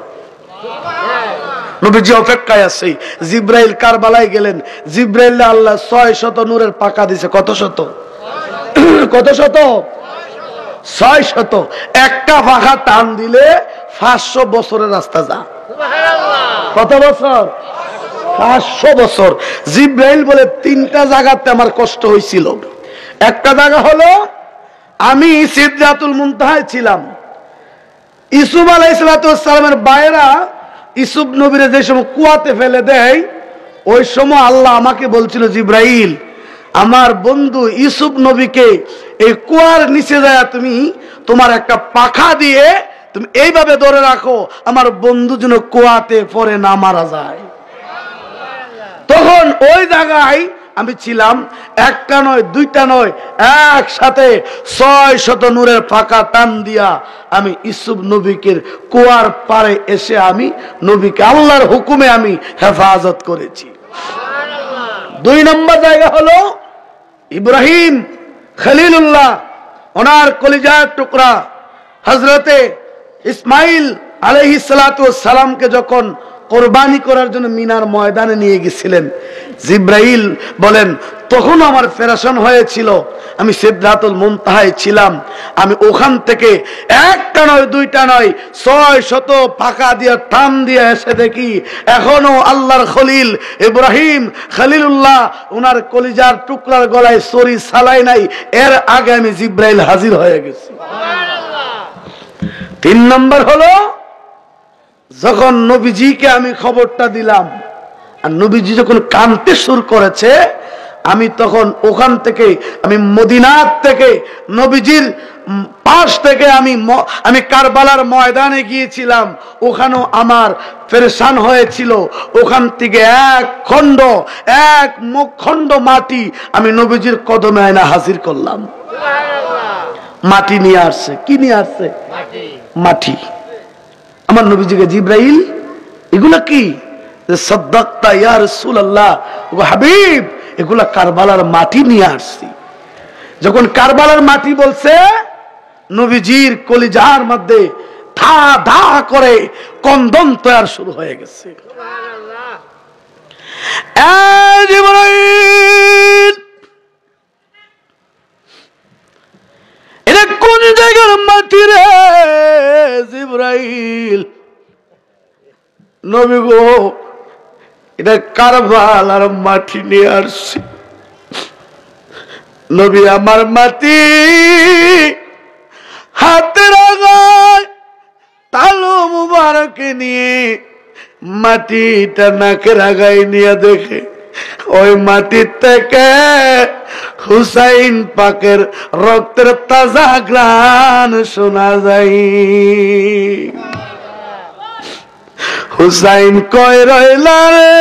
A: নবীজি অপেক্ষায় আছে। জিব্রাইল কারবালায় গেলেন। জিব্রাইল আল্লাহ 600 নূরের পাকা দিছে। কত শত? কত শত? 600। একটা পাখা টান দিলে 500 বছরের রাস্তা যা। কত বছর? 500 বছর। জিব্রাইল বলে, 3টা জায়গাতে আমার কষ্ট হয়েছিল। একটা জায়গা হলো আমি সিদরাতুল মুনতাহায় ছিলাম। ইউসুফ আলাইহিস সালামের বাইরা ইউসুফ নবীরে যে সময় কুয়াতে ফেলে দেয়, ওই সময় আল্লাহ আমাকে বলছিল, জিব্রাইল, আমার বন্ধু ইউসুফ নবীকে এই কুয়ার নিচে যায় তুমি তোমার একটা পাখা দিয়ে তুমি এইভাবে ধরে রাখো, আমার বন্ধু যেন কুয়াতে পড়ে না মারা যায়। তখন ওই জায়গায় আমি ছিলাম। একটা নয়, দুইটা নয়, একসাথে 600 নূরের পাকা টান দিয়া আমি ইউসুফ নবীকে কুয়ার পারে এসে আমি নবীকে আল্লাহর হুকুমে আমি হেফাজত করেছি। 2 নম্বর জায়গা হলো ইব্রাহিম খলিলুল্লাহ, ওনার কলিজার টুকরা হযরতে ইসমাইল আলাইহিস সালাতু ওয়াস সালামকে যখন কোরবানি করার জন্য মিনার ময়দানে নিয়ে গেছিলেন, জিব্রাইল বলেন, তখন আমার ফেরাশন হয়েছিল। আমি সিদরাতুল মুনতাহায় ছিলাম। আমি ওখান থেকে একটা নয়, দুইটা নয়, 600 পাকা দিয়ে টান দিয়ে এসে দেখি এখনো আল্লাহর খলিল ইব্রাহিম খলিলুল্লাহ ওনার কলিজার টুকরার গলায় ছুরি ছালাই নাই। এর আগে আমি জিব্রাইল হাজির হয়ে গেছি। 3 নম্বর হলো যখন নবীজিকে আমি খবরটা দিলাম, আর নবীজি যখন কাঁদতে শুরু করেছে, আমি তখন ওখান থেকে আমি মদিনার থেকে নবীজির পাশ থেকে আমি কারবালার ময়দানে গিয়েছিলাম। ওখানেও আমার পেরেশান হয়েছিল। ওখান থেকে এক মুখখণ্ড মাটি আমি নবীজির কদমে আয়না হাজির করলাম। মাটি নিয়ে আসছে। কি নিয়ে আসছে? মাটি। আমার নবীজিকে জিব্রাইল, এগুলা কি? সাদ্দাকতা ইয়া রাসূলুল্লাহ, ও হাবিব, এগুলা কারবালার মাটি নিয়ে আসছি। যখন কারবালার মাটি বলছে, নবীজির কলিজার মধ্যে ধা ধা করে কন্দন তৈরি শুরু হয়ে গেছে। সুবহানাল্লাহ। এই জিব্রাইল, এটা কোন জায়গার মাটি রে জিব্রাইল? নবী গো, এটা কারবালার মাটি নিয়ে আসছি। নবী আমার মাটি হাতের আগায় তালু মুবারকে নিয়ে মাটিটা নাকের আগায় নিয়ে দেখে ওই মাটির থেকে হুসাইন পাকের রক্তের তাজা ঘ্রাণ শোনা যায়। হুসাইন কয় রইলা রে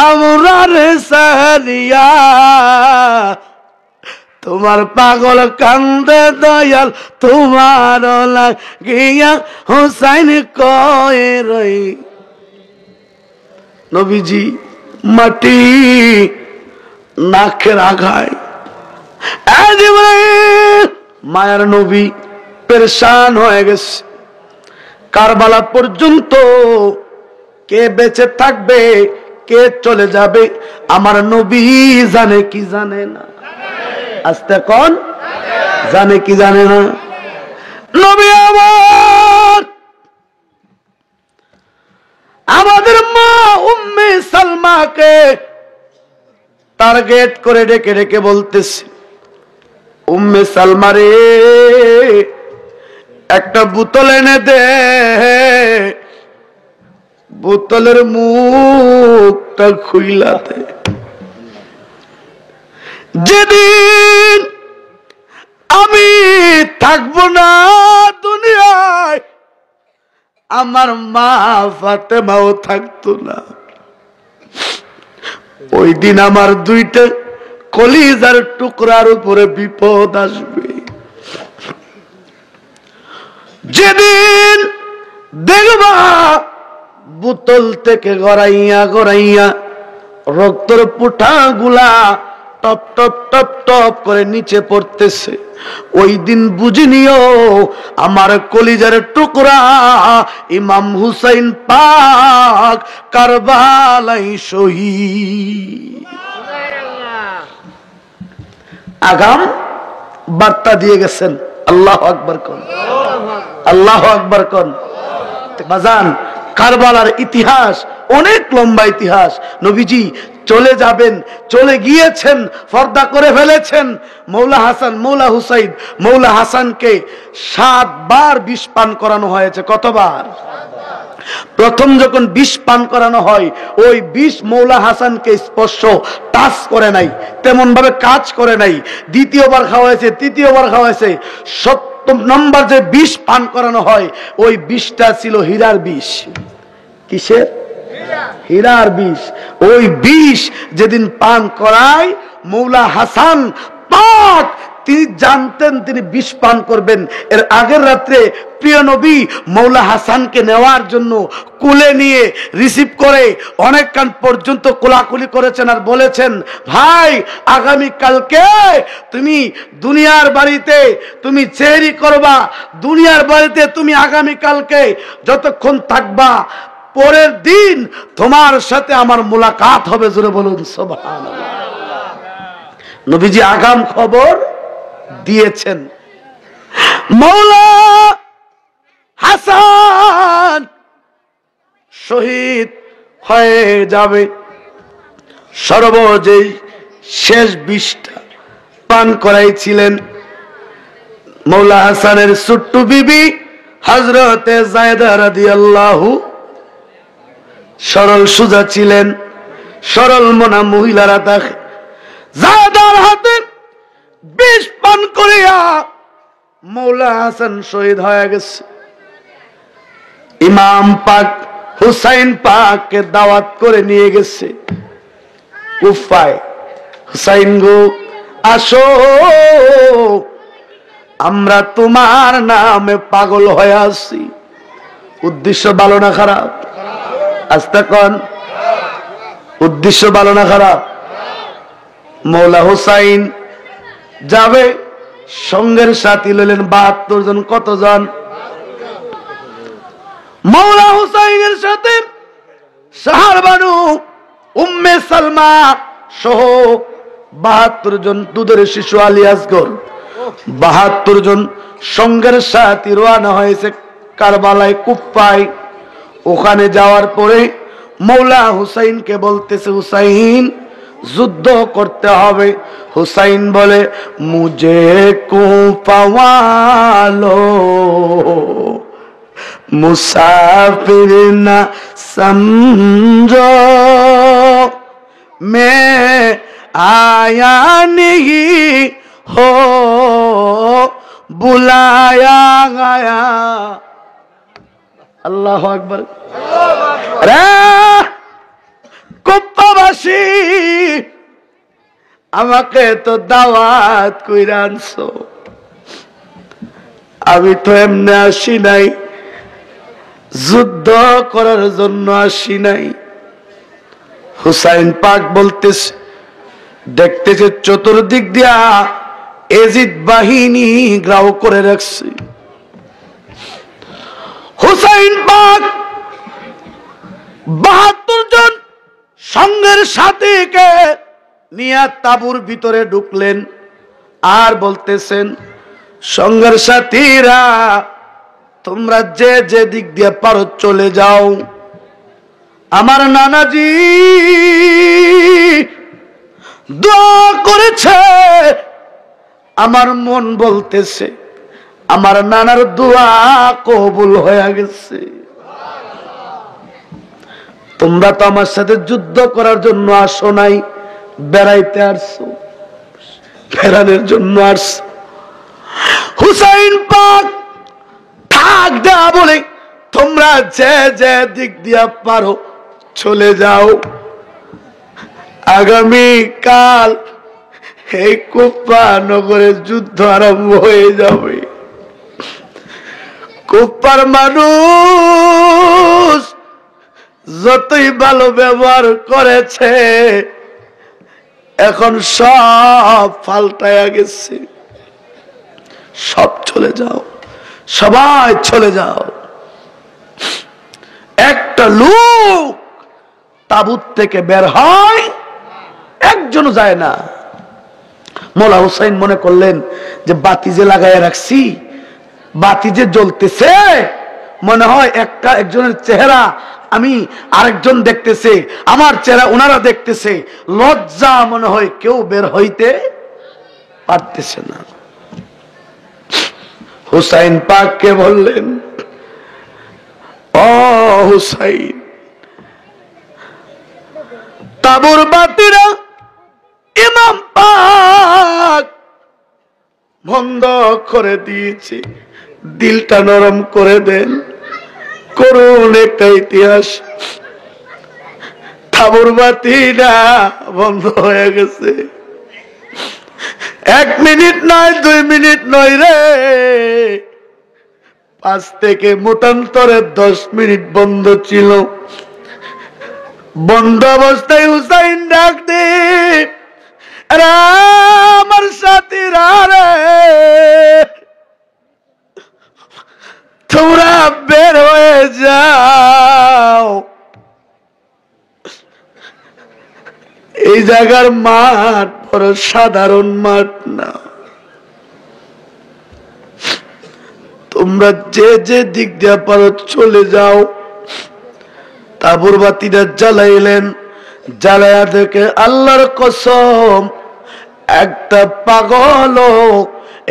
A: আমরা রে সাহারিয়া, তোমার পাগল কান্দে দয়াল তোমার লাগিয়া। হুসাইন কয় রই। নবীজি মাটি নাকের আঘায়। মায়ার নবী পেরেশান হয়ে গেছে। কারবালা পর্যন্ত কে বেঁচে থাকবে, কে চলে যাবে, আমার নবী জানে কি জানে না? আস্তে কোন জানে কি জানে না? নবী আমার আমাদের মা উম্মে সালমাকে টার্গেট করে ডেকে ডেকে বলতেছে, উম্মে সালমা রে, একটা বোতল এনে দে, বোতলের মুখটা খুইলা দে। যেদিন আমি থাকবো না দুনিয়ায়, আমার মা ফাতেমাও থাকতো না, ওই দিন আমার দুইটা কলিজার টুকরার উপরে বিপদ আসবে। যেদিন দেখবা বোতল থেকে গড়াইয়া গড়াইয়া রক্তের পুঠা গুলা টপ টপ টপ টপ করে নিচে পড়তেছে, ওই দিন বুঝে নিও আমার কলিজার টুকরা ইমাম হুসাইন পাক কারবালাই শহীদ। আগাম বার্তা দিয়ে গেছেন। আল্লাহু আকবার কোন, আল্লাহু আকবার কোন। বাজান, কারবালার ইতিহাস অনেক লম্বা ইতিহাস। নবীজি চলে যাবেন, চলে গিয়েছেন, পর্দা করে ফেলেছেন। মৌলা হাসান, মৌলা হুসাইন, মৌলা হাসানকে 7 বার বিষ পান করানো হয়েছে। কতবার? প্রথম যখন বিষ পান করানো হয়, ওই বিষ মৌলা হাসানকে স্পর্শ টাচ করে নাই, তেমন ভাবে কাজ করে নাই। দ্বিতীয়বার খাওয়াইছে, তৃতীয়বার খাওয়াইছে, 7 নম্বর যে বিষ পান করানো হয়, ওই বিষটা ছিল হীরার বিষ। কিসের? হীরার বিষ। ওই বিষ যেদিন পান করায় মৌলা হাসান পাক, তিনি জানতেন তিনি বিষ পান করবেন। এর আগের রাত্রে প্রিয় নবী মৌলা হাসানকে নেওয়ার জন্য কোলে নিয়ে রিসিভ করে অনেকক্ষণ পর্যন্ত কোলাকুলি করেছেন আর বলেছেন, ভাই আগামী কালকে তুমি দুনিয়ার বাড়িতে তুমি চেহারি করবা, দুনিয়ার বাড়িতে তুমি আগামী কালকে যতক্ষণ থাকবা, পরের দিন তোমার সাথে আমার মুলাকাত হবে। জোরে বলুন সুবহানাল্লাহ। নবীজি আগাম খবর দিয়েছেন। মৌলা হাসান শহীদ হয়ে যাবে, সর্বজয়ী শেষ বিষটা পান করাইছিলেন মৌলা হাসানের ছোট্ট বিবি হযরতে যায়েদা রাদিয়াল্লাহু। সরল সুজা ছিলেন, সরল মনা মহিলারা তাকে যায়েদার হাতে বিষ পান করিয়া মৌলা হাসান শহীদ হয়ে গেছে। ইমাম পাক হুসাইন পাককে দাওয়াত করে নিয়ে গেছে কুফায়। হুসাইন গো আসো, আমরা তোমার নামে পাগল হয়ে আছি। উদ্দেশ্য ভালো না খারাপ? আস্তে কন, উদ্দেশ্য ভালো না খারাপ? মৌলা হুসাইন যাবে, সঙ্গের সাথী লইলেন 72 জন। কতজন? মৌলা হুসাইনের সাথে সাহারবানু উম্মে সালমা সহ 72 জন, দুধের শিশু আলী আসগর 72 জন সঙ্গের সাথী রওনা হয়েছে কারবালায়, কুফায়। ওখানে যাওয়ার পরে মৌলা হুসাইনকে বলতেছে, হুসাইন যুদ্ধ করতে হবে। হুসাইন বলে, মুঝে কুফা ওয়ালো মুসাফির না সমঝো, मैं आया नहीं हो बुलाया गया। আল্লাহু আকবার। রে কুফাবাসী, আমাকে তো দাওয়াত কইরা আনছো, আমি তো এমনি আসি নাই, যুদ্ধ করার জন্য আসি নাই। হুসাইন পাক বলতেছে, দেখতেছে চতুর্দিক দিয়া এজিদ বাহিনী গ্রাও করে রাখছে। হুসাইন পাক 72 জন সঙ্গের সাথীকে নিয়ে তাঁবুর ভিতরে ঢুকলেন আর বলতেছেন, সঙ্গের সাথীরা তোমরা যে যে দিক দিয়ে পারো চলে যাও, আমার নানাজি দোয়া করেছে, আমার মন বলতেছে আমার নানার দোয়া কবুল হয়ে গেছে। তোমরা তো আমার সাথে যুদ্ধ করার জন্য আসো নাই, বেড়াইতে আসছো, ফেরানোর জন্য আসছো। হুসাইন পাক থাক দেয়া বলে তোমরা যে যে দিক দিয়া পারো চলে যাও। আগামী কাল এই কুফা নগরে যুদ্ধ আরম্ভ হয়ে যাবে। কুফার মানুষ যতই ভালো ব্যবহার করেছে এখন সব পাল্টায়া গেছে। সব চলে যাও, সবাই চলে যাও। একটা লোক তাবুত থেকে বের হয়, একজনও যায় না। মোলা হুসাইন মনে করলেন যে বাতি যে লাগাইয়া রাখছি, বাতি যে জ্বলতেছে, মনে হয় একজনের চেহারা আমি আরেকজন দেখতেছে, আমার চেহারা ওনারা দেখতেছে, লজ্জা মনে হয় কেউ বের হইতে পারতেছে না। হুসাইন পাককে বললেন, ও হুসাইন, তাবুর বাতিরা ইমাম পাক বন্ধ করে দিয়েছে, দিলটা নরম করে দেন। করুন একটা ইতিহাস, তাবুর বাতিটা বন্ধ হয়ে গেছে। 1 মিনিট নয়, 2 মিনিট নয় রে, 5 থেকে মতান্তরে 10 মিনিট বন্ধ ছিল। বন্ধ অবস্থায় হুসাইন ডাক দে, আমার সাথীরা রে, তোমরা বের হয়ে যাও। এই জায়গার মাঠ বড় সাধারণ মাঠ না, তোমরা যে যে দিক দিয়ে পারো চলে যাও। তাবুর বাতিটা জ্বালাইলেন, জ্বালায়া দেখে আল্লাহর কসম একটা পাগল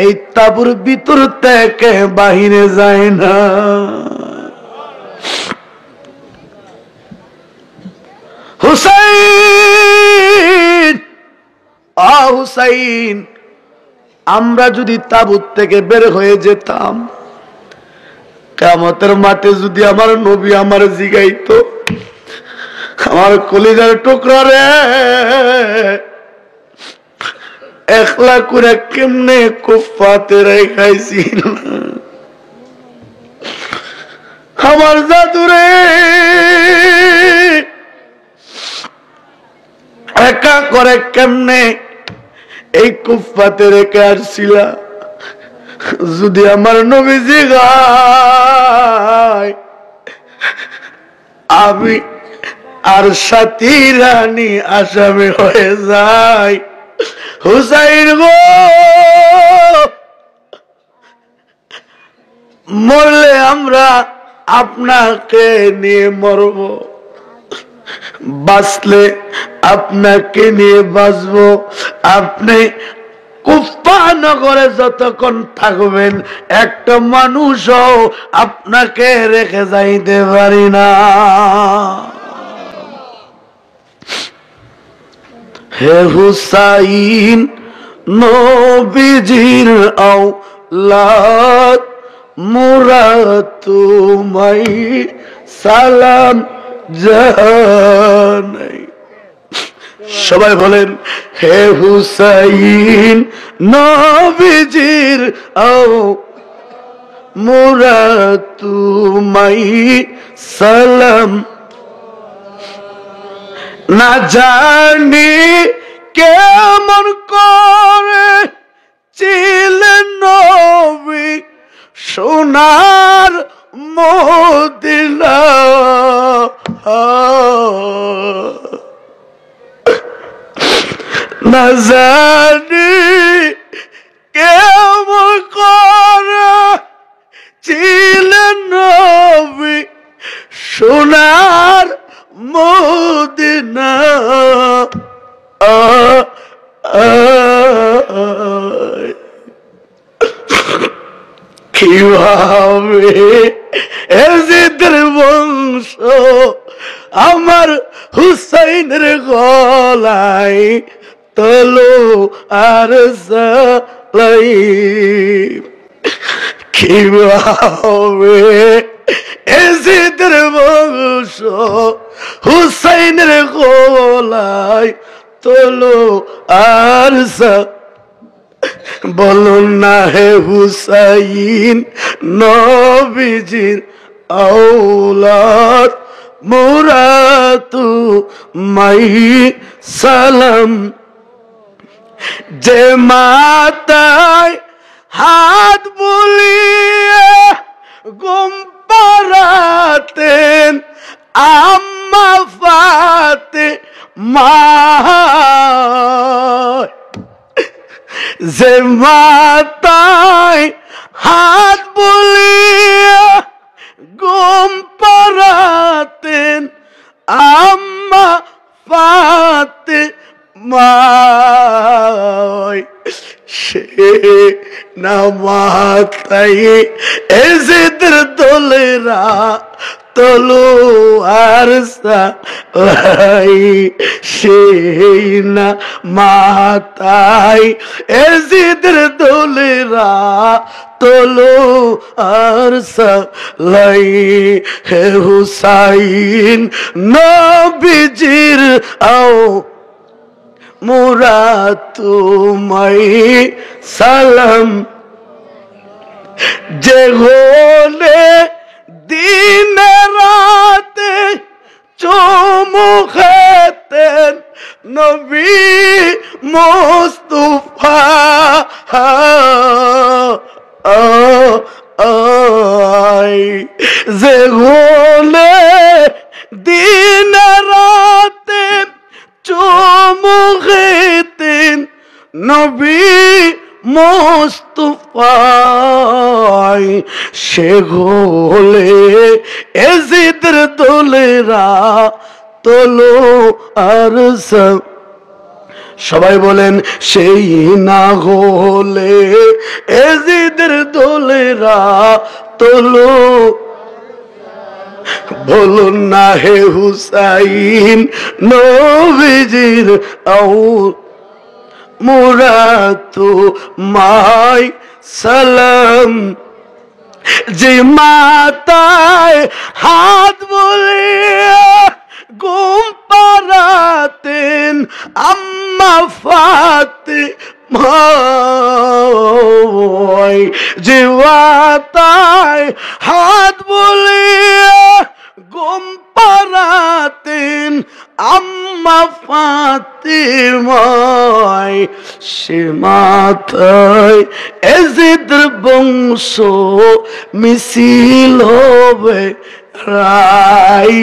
A: এই তাবুর ভিতর থেকে বাহিরে যায় না। হুসাইন, হুসাইন, আমরা যদি তাবুত থেকে বের হয়ে যেতাম, কিয়ামতের মাঠে যদি আমার নবী আমার জিগাইতো, আমার কলিজার টুকরা রে, একলা করে কেমনে কুফাতে রেখাইছিল আমার জাদুরে, একা করে কেমনে এই কুফাতে রেখে আসছিলা। যদি আমার নবীজি গায়, আমি আর সাথী রানী আসামি হয়ে যাই। হুসাইন গো, মরলে আমরা আপনাকে নিয়ে মরব, বাঁচলে আপনাকে নিয়ে বাঁচব। আপনি কুফা নগরে যতক্ষণ থাকবেন একটা মানুষও আপনাকে রেখে যাইতে পারি না। হে হুসাইন, নবীজির আওলাদ, মোরা তোমায় সালাম জানাই। সবাই বলেন, হে হুসাইন, নবীজির মোরা তোমায় সালাম। না জানি কেমন করে ছিলেন নবী সোনার মদিনা, না জানি কেমন করে ছিলেন নবী সোনার কিভাবে এজিদের বংশ আমার হুসাইনের গলায় তলোয়ার চালাই, কিভাবে এজিদের বংশ হুসাইনের গলায় তলোয়ার চালাই। বলুন না হে হুসাইন নবীজির আওলাদ, মোরা তোমায় সালাম। যে মাতায় হাত বুলিয়ে ঘুম পাড়াতেন আম্মা ফাতেমা, যে মাতায় হাত বুলিয়ে ঘুম পাড়াতেন আম্মা ফাতেমা, সে না মাতায় এজিদের দোলেরা তলোয়ার চালাই, সেই না মাতায় এজিদের দোলেরা তলোয়ার চালাই। হে হুসাইন নবীজির আও মোরা তোমায় সালাম। যে গোলে দিন রাতে চুমু খেতেন নবী মুস্তাফা, যে গোলে দিন রাতে চুমু খেতেন নবী মুস্তাফা, সে গোলে এজিদের দোলেরা তলোয়ার চালাই। সবাই বলেন সেই না গোলে এজিদের দোলেরা তোলো। বলুন না হে হুসাইন নবীজির আওলাদ, মোরা তোমায় সালাম। যে মাতায় হাত বুলিয়ে ঘুম পাড়াতেন আম্মা ফাতেমা, যে মাতায় হাত বুলিয়ে ঘুম পাড়াতেন আম্মা ফাতেমা, সে মাতায় এজিদের বংশ মিছিল হবে রাই।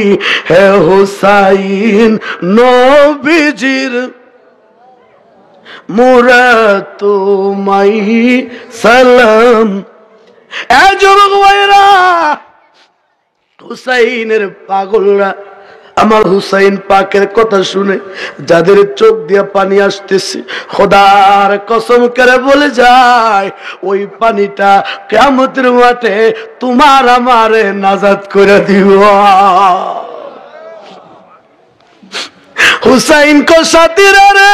A: হে হুসাইন নবীজির মোরা তোমায় সালাম। এ যুবক ভাইরা, হুসাইনের পাগলরা আমার হুসাইন পাকের কথা শুনে যাদের চোখ দিয়ে পানি আসতেছে, খোদার কসম করে বলে যায় ওই পানিটা কিয়ামতের মাঠে তোমার আমারে নাজাত করে দিব। হুসাইন কো সাথীরা রে,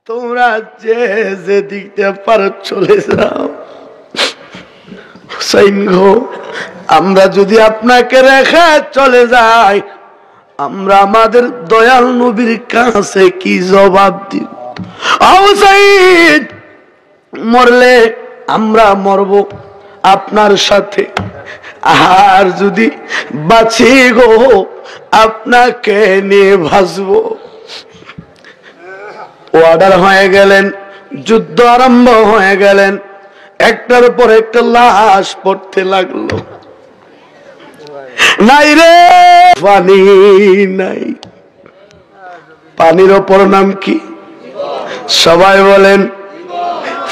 A: তোমরা যে যে দিক দিয়ে পারো চলে যাও। হুসাইন গো, আমরা যদি আপনাকে রেখে চলে যাই, আমরা আমাদের দয়াল নবীর কাছে কি জবাব দিব? হুসাইন, মরলে আমরা মরব আপনার সাথে, আর যদি বাঁচি গো আপনাকে নিয়ে ভাসব। অর্ডার হয়ে গেলেন, যুদ্ধ আরম্ভ হয়ে গেলেন, একটার পর একটা লাশ পড়তে লাগলো। নাই রে পানি নাই। পানির অপর নাম কি? সবাই বলেন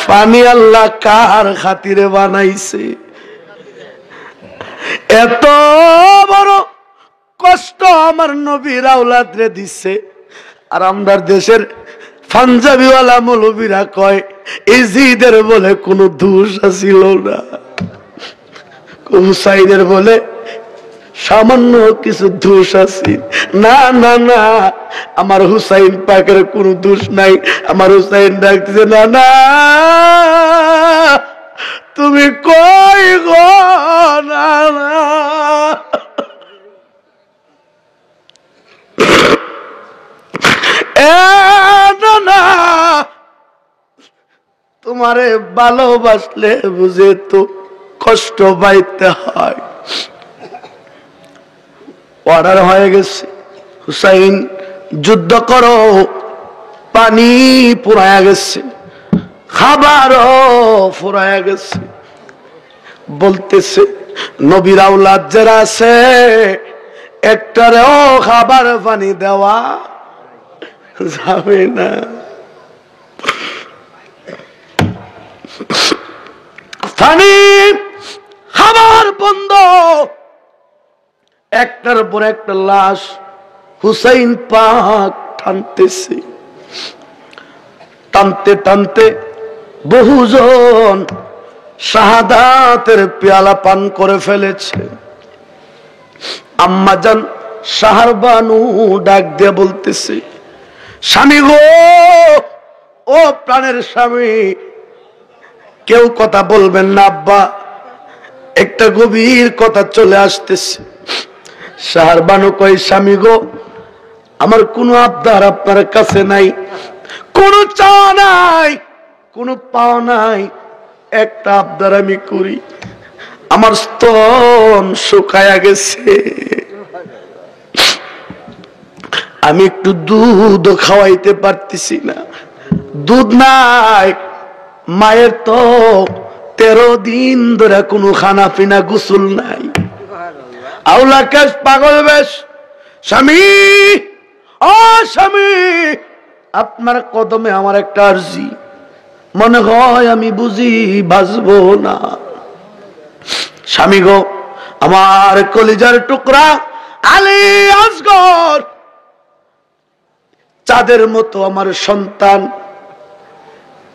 A: পানি। আল্লাহ কার খাতিরে বানাইছে? এত বড় কষ্ট আমার নবীর আওলাদরে দিছে, আর আমরা দেশের পাঞ্জাবিওয়ালা মৌলবীরা কয় ইজিদের বলে কোনো দোষ ছিল না, হুসাইনের বলে সামান্য কিছু দোষ আছে। না না না, আমার হুসাইন পাকের কোনো দোষ নাই। আমার হুসাইন ডাকতেছে, না না তুমি কই গো, না না না, তোমারে ভালোবাসলে বুঝে তো কষ্ট পাইতে হয়। অর্ডার হয়ে গেছে, হুসাইন যুদ্ধ করো। পানি পুরায়া গেছে, খাবারও ফুরায়া গেছে। বলতেছে নবীর আওলাদ যারা আছে একটারেও খাবার পানি দেওয়া যাবে না। পানি খাবার বন্ধ, একটার পর একটা লাশ হুসাইন পাক টানতেছে। টানতে টানতে বহুজন শাহাদাতের পেয়ালা পান করে ফেলেছে। আম্মাজান শাহর বানু ডাক দিয়ে বলতেছে, স্বামী গো, ও প্রাণের স্বামী, কেউ কথা বলবেন না আব্বা, একটা গভীর কথা চলে আসতেছে। শাহর বানু কয়, স্বামী গো, আমার কোনো আবদার আপনার কাছে নাই, কোনো চাওয়া নাই, কোনো পাওয়া নাই। একটা আবদার আমি করি, আমার স্তন শুকায়া গেছে, আমি একটু দুধ খাওয়াইতে পারতেছি না। দুধ নাই, মায়ের তো 13 দিন ধরে কোনো খানা পিনা গোসল নাই। আউলা কেশ পাগল বেশ, স্বামী ও স্বামী, আপনার কদমে আমার একটা আরজি, মনে হয় আমি বুঝি বাঁচবো না। স্বামী গো, আমার কলিজার টুকরা আলী আসগর, চাঁদের মতো আমার সন্তান,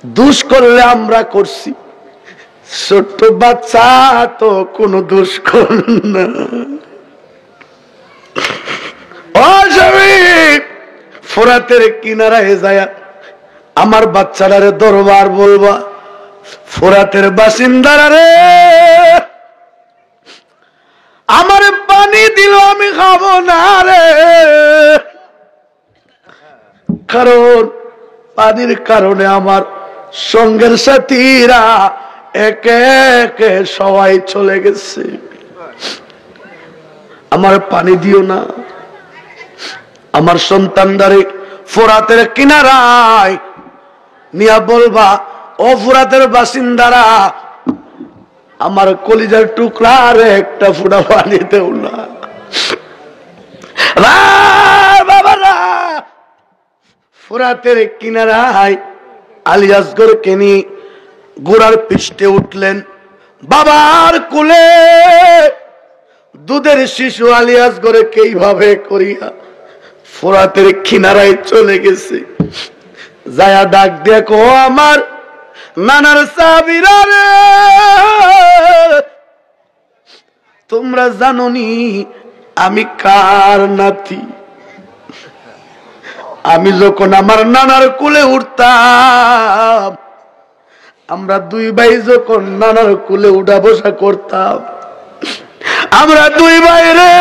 A: দোষ করলে আমরা করছি, ছোট্ট বাচ্চা তো কোনো দোষ কর না। ও স্বামী, ফোরাতের কিনারায় যায় আমার বাচ্চারা দরবার বলবা, ফোরাতের বাসিন্দারা রে, আমার পানি দিল আমি খাবো না রে, কারণ পানির কারণে আমার সঙ্গের সাথীরা একে একে সবাই চলে গেছে, আমার পানি দিও না। আমার সন্তানদারে ফোরাতের কিনারায় নিয়া বলবা, ও ফোরাতের বাসিন্দারা, আমার কলিজার টুকরা আর একটা ফুটা পানি দেও না। বাবারা ফোরাতের কিনারায় আলী আসগর কেনি গোড়ার পৃষ্ঠে উঠলেন। বাবার কোলে দুধের শিশু আলী আসগরে কিভাবে করিয়া ফোরাতের কিনারায় চলে গেছে। যায়া ডাক দেখো, আমার নানার সাবিরা রে, তোমরা জানোনি আমি কার নাতি? আমি যখন আমার নানার কোলে উঠতাম, আমরা দুই ভাই যখন নানার কোলে উঠা বসা করতাম, আমরা দুই ভাই রে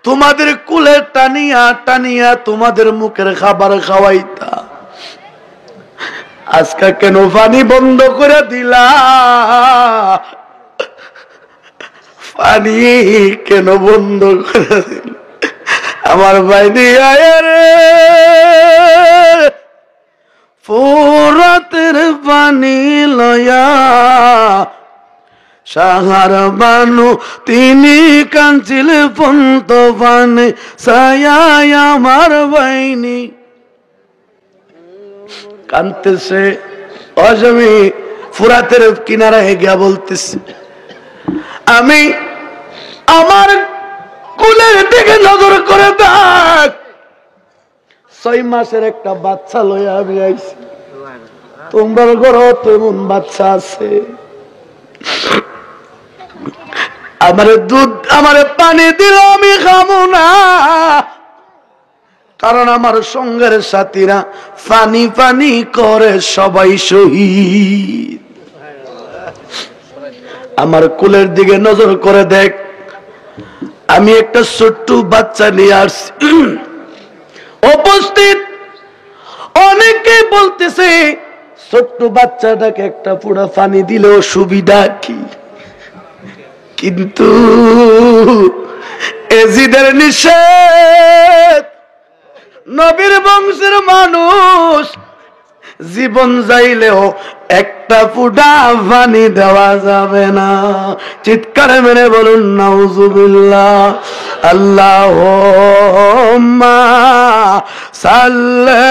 A: তোমাদের কোলে টানিয়া টানিয়া তোমাদের মুখের খাবার খাওয়াইতা। আজকে কেন পানি বন্ধ করে দিলা? পানি কেন বন্ধ করে দিল? আমার ভাই দিয়া রে ফোরাতের পানি লয়া সাহার বানু তিনি কাঞ্চিল পন্ত পানে ছায়ায় আমার বাইনি কানতেছে। অজমি ফুরাতের কিনারায় গিয়া বলতেছে, আমি আমার কুলের দিকে নজর করে দেখ, 6 মাসের একটা বাচ্চা লইয়া আমি আইছি, তোমার ঘরে তেমন বাচ্চা আছে, আমারে দুধ আমারে পানি দিল আমি খাবো না, কারণ আমার সঙ্গের সাথীরা পানি পানি করে সবাই শহীদ। আমার কোলের দিকে নজর করে দেখ, আমি একটা ছোট্ট বাচ্চা নিয়ে আসছি। উপস্থিত অনেকে বলতেছে ছোট্ট বাচ্চাটাকে একটা পুরা পানি দিলেও সুবিধা কি, কিন্তু এজিদের নিষেধ, নবীর বংশের মানুষ জীবন যাইলেও একটা ফুটা পানি দেওয়া যাবে না। চিৎকারে মেরে বলুন নাউজুবিল্লাহ। আল্লাহুম্মা সাল্লি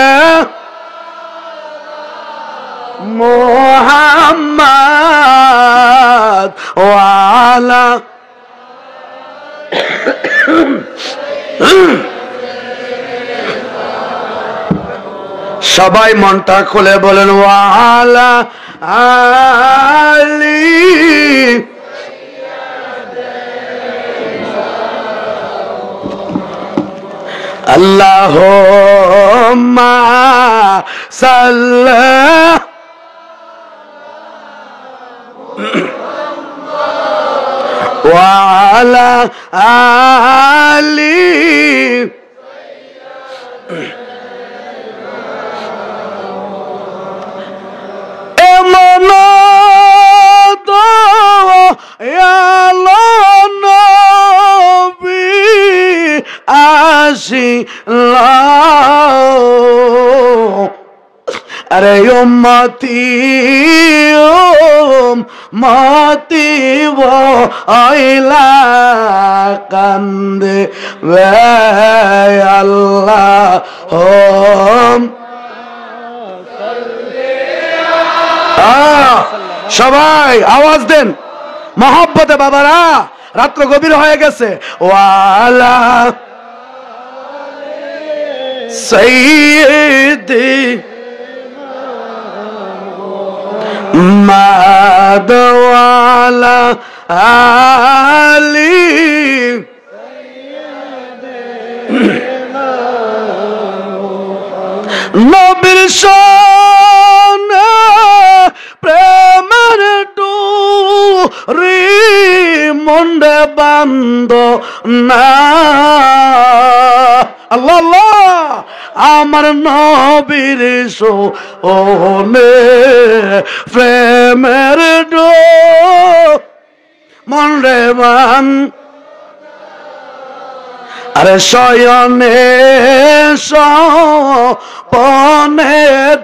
A: মুহাম্মাদ ওয়া আলা সবাই মনটা খুলে বলেন ওয়া আলা আলি আল্লাহুম্মা সাল্লি ওয়া আলা আলি এমন নবী আসিলা, আরে উম্মতি উম্মতি আইলা কান্দে বে আল্লাহ সবাই আওয়াজ দেন মহব্বতে বাবারা, রাত্র গভীর হয়ে গেছে। ওয়ালা সাইয়্যিদি মাদওয়ালা আলি নবীর শানে প্রেমের ডোরি মন্ডে বান্ধ না। আল্লাহ আল্লাহ, আমার নবীর শোনে প্রেমের ডোরি মন্ডে বান, আরে শয়নে সপনে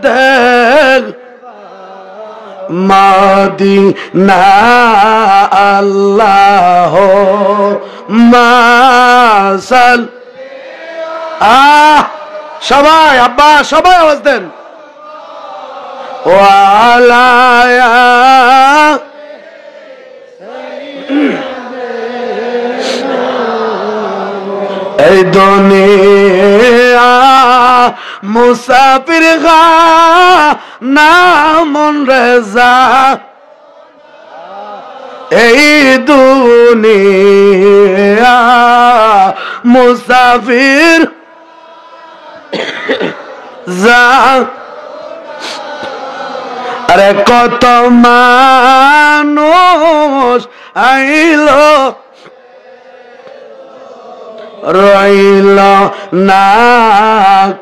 A: দেখ মাদিনা আল্লাহ মাসাল। সবাই আব্বা সবাই আওয়াজ দেন ওয়ালায়া এই দুনিয়া মুসাফির না মন রেজা, এই দুনিয়া মুসাফির যা, আরে কত মানুষ আইলো রইল না,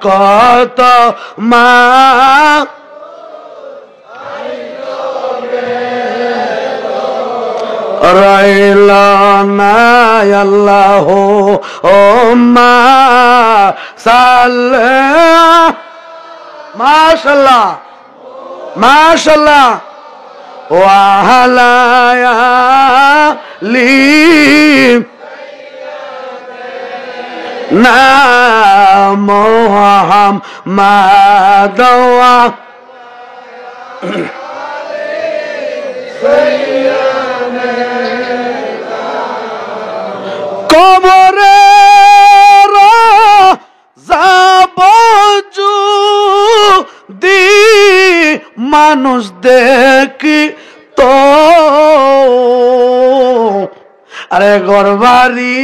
A: কত মা রইল না। আল্লাহ ওম্মা সাল্লি, মাশাআল্লাহ মাশাআল্লাহ, ওয়া আলা আলি না মুহাম্মাদ ওয়া কবরে যাব মানুষ দেখি তো আরে গরবারি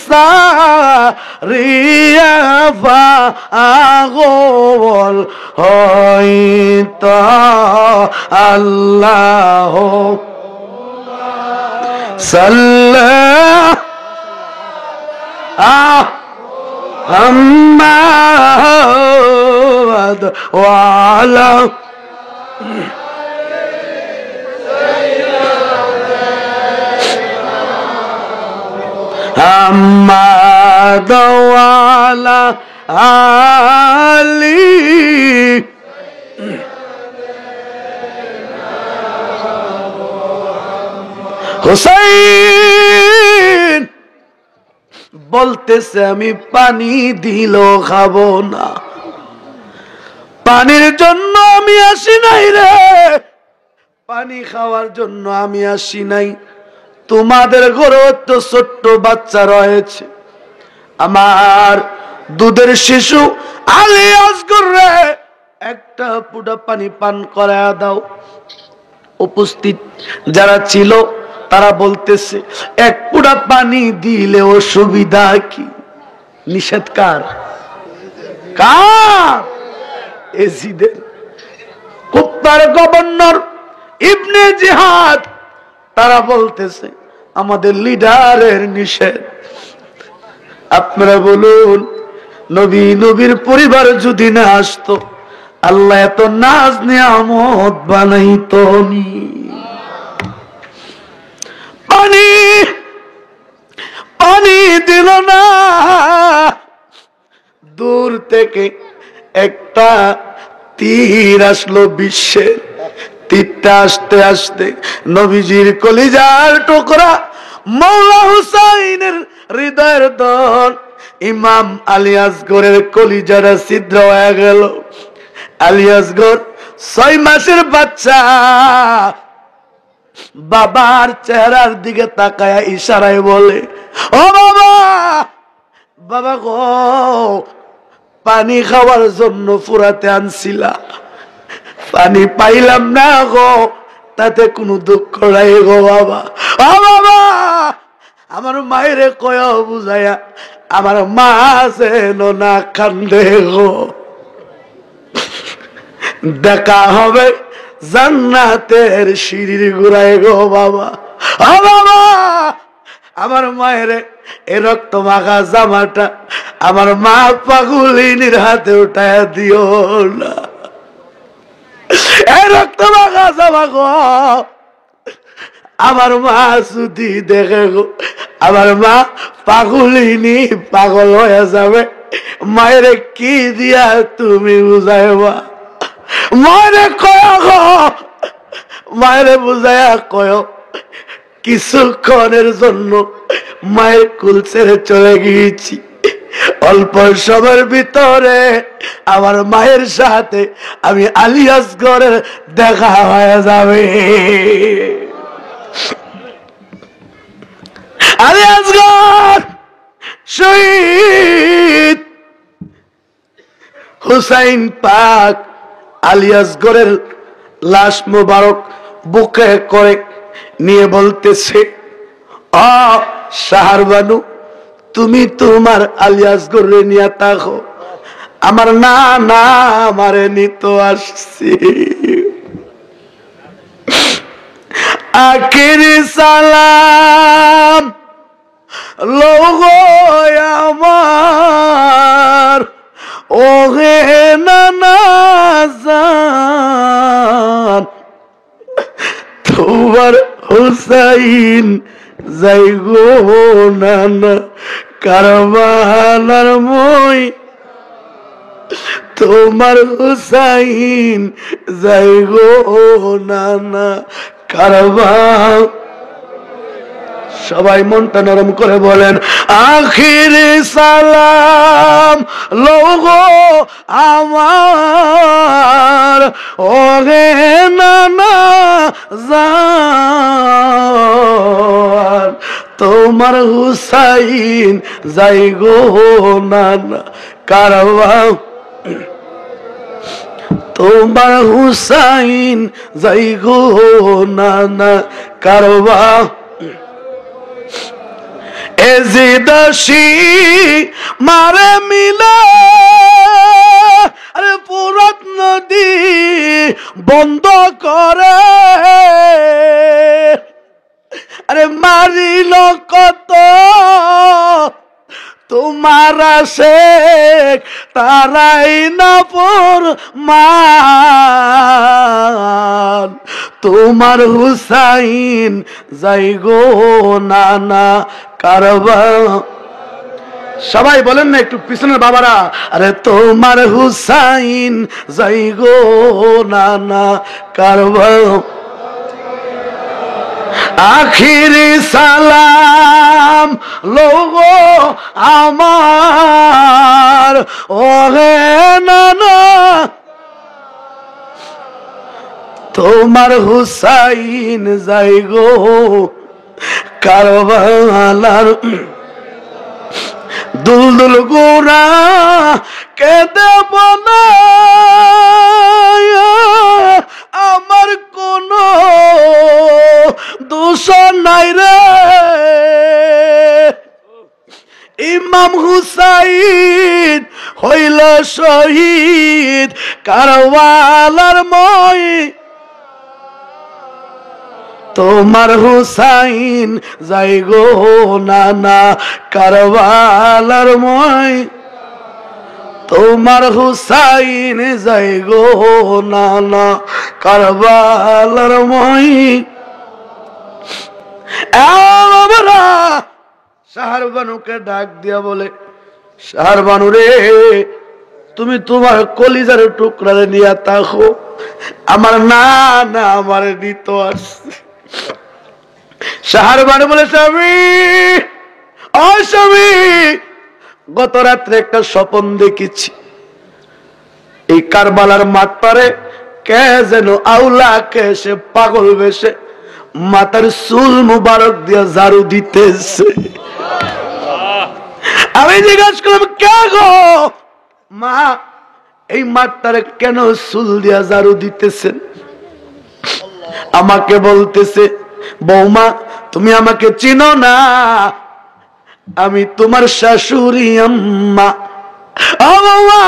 A: সারিয়া পাগল হইতো আল্লাহ সাল্লাল্লাহু محمد وعلى محمد وعلى علي হুসাইন বলতেছে আমি পানি দিলো খাবো না, পানির জন্য আমি আসি নাই রে, পানি খাওয়ার জন্য আমি আসি নাই। তোমাদের ঘরে তো ছোট্ট বাচ্চা রয়েছে, আমার দুধের শিশু আলী আসগর রে একটা ফুটা পানি পান করায়া দাও। উপস্থিত যারা ছিল তারা বলতেছে এক ফুটা পানি দিলে অসুবিধা কি? নিষেধ কার? কার? এজিদের। কুত্তার গভর্নর ইবনে জিহাদ তারা বলতেছে আমাদের লিডারের নিষেধ। আপনারা বলুন নবী নবীর পরিবার যদি না আসতো আল্লাহ এত নাজ নিয়ামত বানাইতো নি? পানি পানি দিল না। দূর থেকে একটা তীর আসলো বিশ্বের, তীরটা আসতে আসতে নবীজির কলিজার টুকরা মৌলা হুসাইনের হৃদয়ের দল ইমাম আলী আসগরের কলিজারা ছিদ্র হয়ে গেল। আলী আসগর 6 মাসের বাচ্চা বাবার চেহারার দিকে তাকায়া ইশারায় বলে ও বাবা, বাবা গো পানি খাওয়ার জন্য ফুরাতে আনছিলা, পানি পাইলাম না গো, তাতে কোনো দুঃখ নাই গো বাবা। ও বাবা আমার মায়েরে কয় বুঝাইয়া আমার মা যেন না কান্দে গো, দেখা হবে জান্নাতের সিঁড়ির গোড়ায় গো বাবা। ও বাবা আমার মায়ের এ রক্ত মাখা জামাটা আমার মা পাগলিনীর হাতে উঠায় দিও না, এ রক্ত মাখা জামা গো আমার মা যদি দেখে গো আমার মা পাগলিনী পাগল হয়ে যাবে। মায়ের কি দিয়া তুমি বুঝাইবা? মায়েরে কয় গো, মায়েরে বুঝাইয়া কয় কিছুক্ষণের জন্য মায়ের কুল ছেড়ে চলে গিয়েছি, অল্প সময়ের ভিতরে আমার মায়ের সাথে আমি আলী আসগরের দেখা হয়ে যাবে। আলী আসগর শহীদ। হুসাইন পাক আলী আসগরের লাশ মোবারক বুকে করে নিয়ে বলতেছে ও শাহরবানু, তুমি তোমার আলী আসগরে নিয়ে থাকো, আমার না না আমারে নিতে আসছি। আখির সালাম লোগো আমার ওহে নানা জান, তোমার হুসাইন যাই গো নানা কারবালার মই, তোমার হুসাইন যাই গো নানা কারবাল। সবাই মনটা নরম করে বলেন আখির সালাম লোগো আমার ওহে নানা জান, তোমার হুসাইন যাই গো নানা কারবাল। তোমার হুসাইন যাই গো নানা কারবা এজিদাসি মারে মিলা আরে পুরাত নদী বন্ধ করে আরে মারিল কত তোমার শেখ তারাই না পর মান তোমার হুসাইন যাই গো নানা কারবা সবাই বলেন না একটু পিছনের বাবারা আরে তোমার হুসাইন যাই গো নানা কারবা আখিরি সালাম লোগো আমার ওহে নানা তোমার হুসাইন যাই গো কারবালার দুলদুল গোরা কেঁদে বনা আমার কোন দোষ নাই রে ইমাম হুসাইন হইল শহীদ কারবালার মই তোমার হুসাইন যাই গো নানা কারবালার মই তোমার হুসাইন যাই গো নানা কারবালার মই আমরা শাহর বানুকে ডাক দিয়া বলে শাহর বানু রে তুমি তোমার কলিজার টুকরা নিয়ে তাকো আমার না না আমার নিত আসছে শাহর বানু বলে স্বামী ও স্বামী গত রাত্রে একটা স্বপ্ন দেখেছি এই কারবালার মাঠ পারে কে যেন আউলাকে সে পাগল বেশে মাথার চুল মুবারক দিয়া ঝাড়ু দিতেছে আমি জিজ্ঞাসা করলাম কে গো মা এই মাঠটারে কেন চুল দিয়া ঝাড়ু দিতেছেন আমাকে বলতেছে বৌমা তুমি আমাকে চিনো না আমি তোমার শাশুড়ি আম্মা ও বৌমা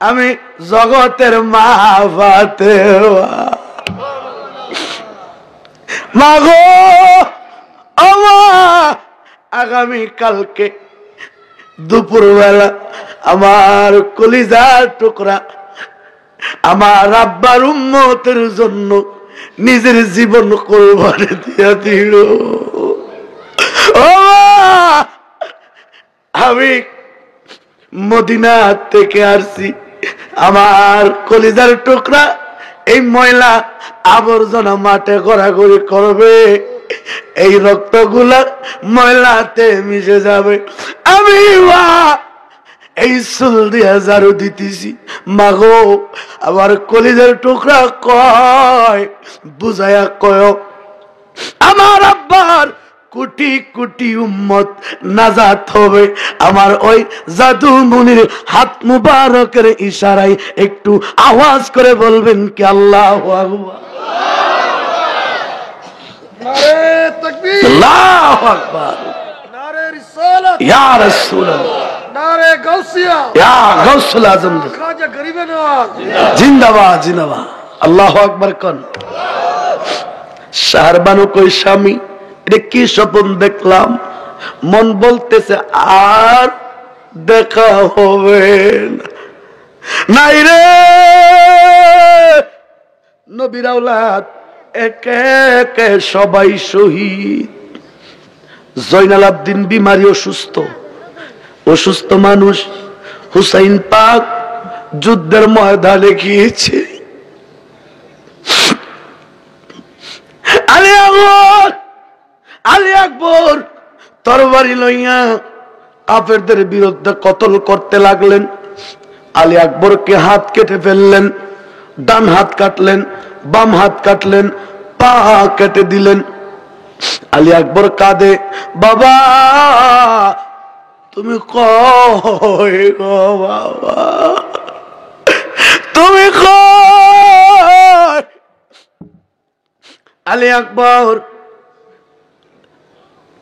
A: আমি জগতের মা ফাতেমা মা গো ও মা আগামী কালকে দুপুরবেলা আমার কলিজার টুকরা আমার আব্বার উম্মতের জন্য নিজের জীবন কোরবানি দিয়া দিল ও আমি মদিনা থেকে আসছি আমার কলিজার টুকরা এই ময়লা আবর্জনা মাঠে ঘোরাঘুরি করবে এই রক্তগুলা ময়লাতে মিশে যাবে আমি মা এই চুল দিয়া ঝাড়ু দিতেছি মাগো আমার কলিজার টুকরা কয় বুঝায়া কয় আমার আব্বার কোটি কোটি উম্মত নাজাত হবে আমার ওই জাদু মুনির হাত মুবারকের ইশারায় একটু আওয়াজ করে বলবেন কি আল্লাহু আকবার নারে তাকবীর আল্লাহু আকবার নারে রিসালাত ইয়া রাসূলুল্লাহ নারে গাউসিয়া ইয়া গাউসুল আজম খাজা গরিবে নওয়াজ জিন্দাবাদ জিন্দাবাদ আল্লাহু আকবার কোন শাহর বানু কই স্বামী কি স্বপ্ন দেখলাম মন বলতেছে আর দেখা হবে নাই রে নবীর আওলাদ একে একে সবাই শহীদ জয়নাল আবদিন বিমারি অসুস্থ মানুষ হুসাইন পাক যুদ্ধের ময়দানে গিয়েছে আলী আকবর তরবারি লইয়া কাফেরদের বিরুদ্ধে কতল করতে লাগলেন আলী আকবরকে হাত কেটে ফেললেন ডান হাত কাটলেন বাম হাত কাটলেন পা কেটে দিলেন আলী আকবর কাঁদে বাবা তুমি কই গো বাবা তুমি কই? আলী আকবর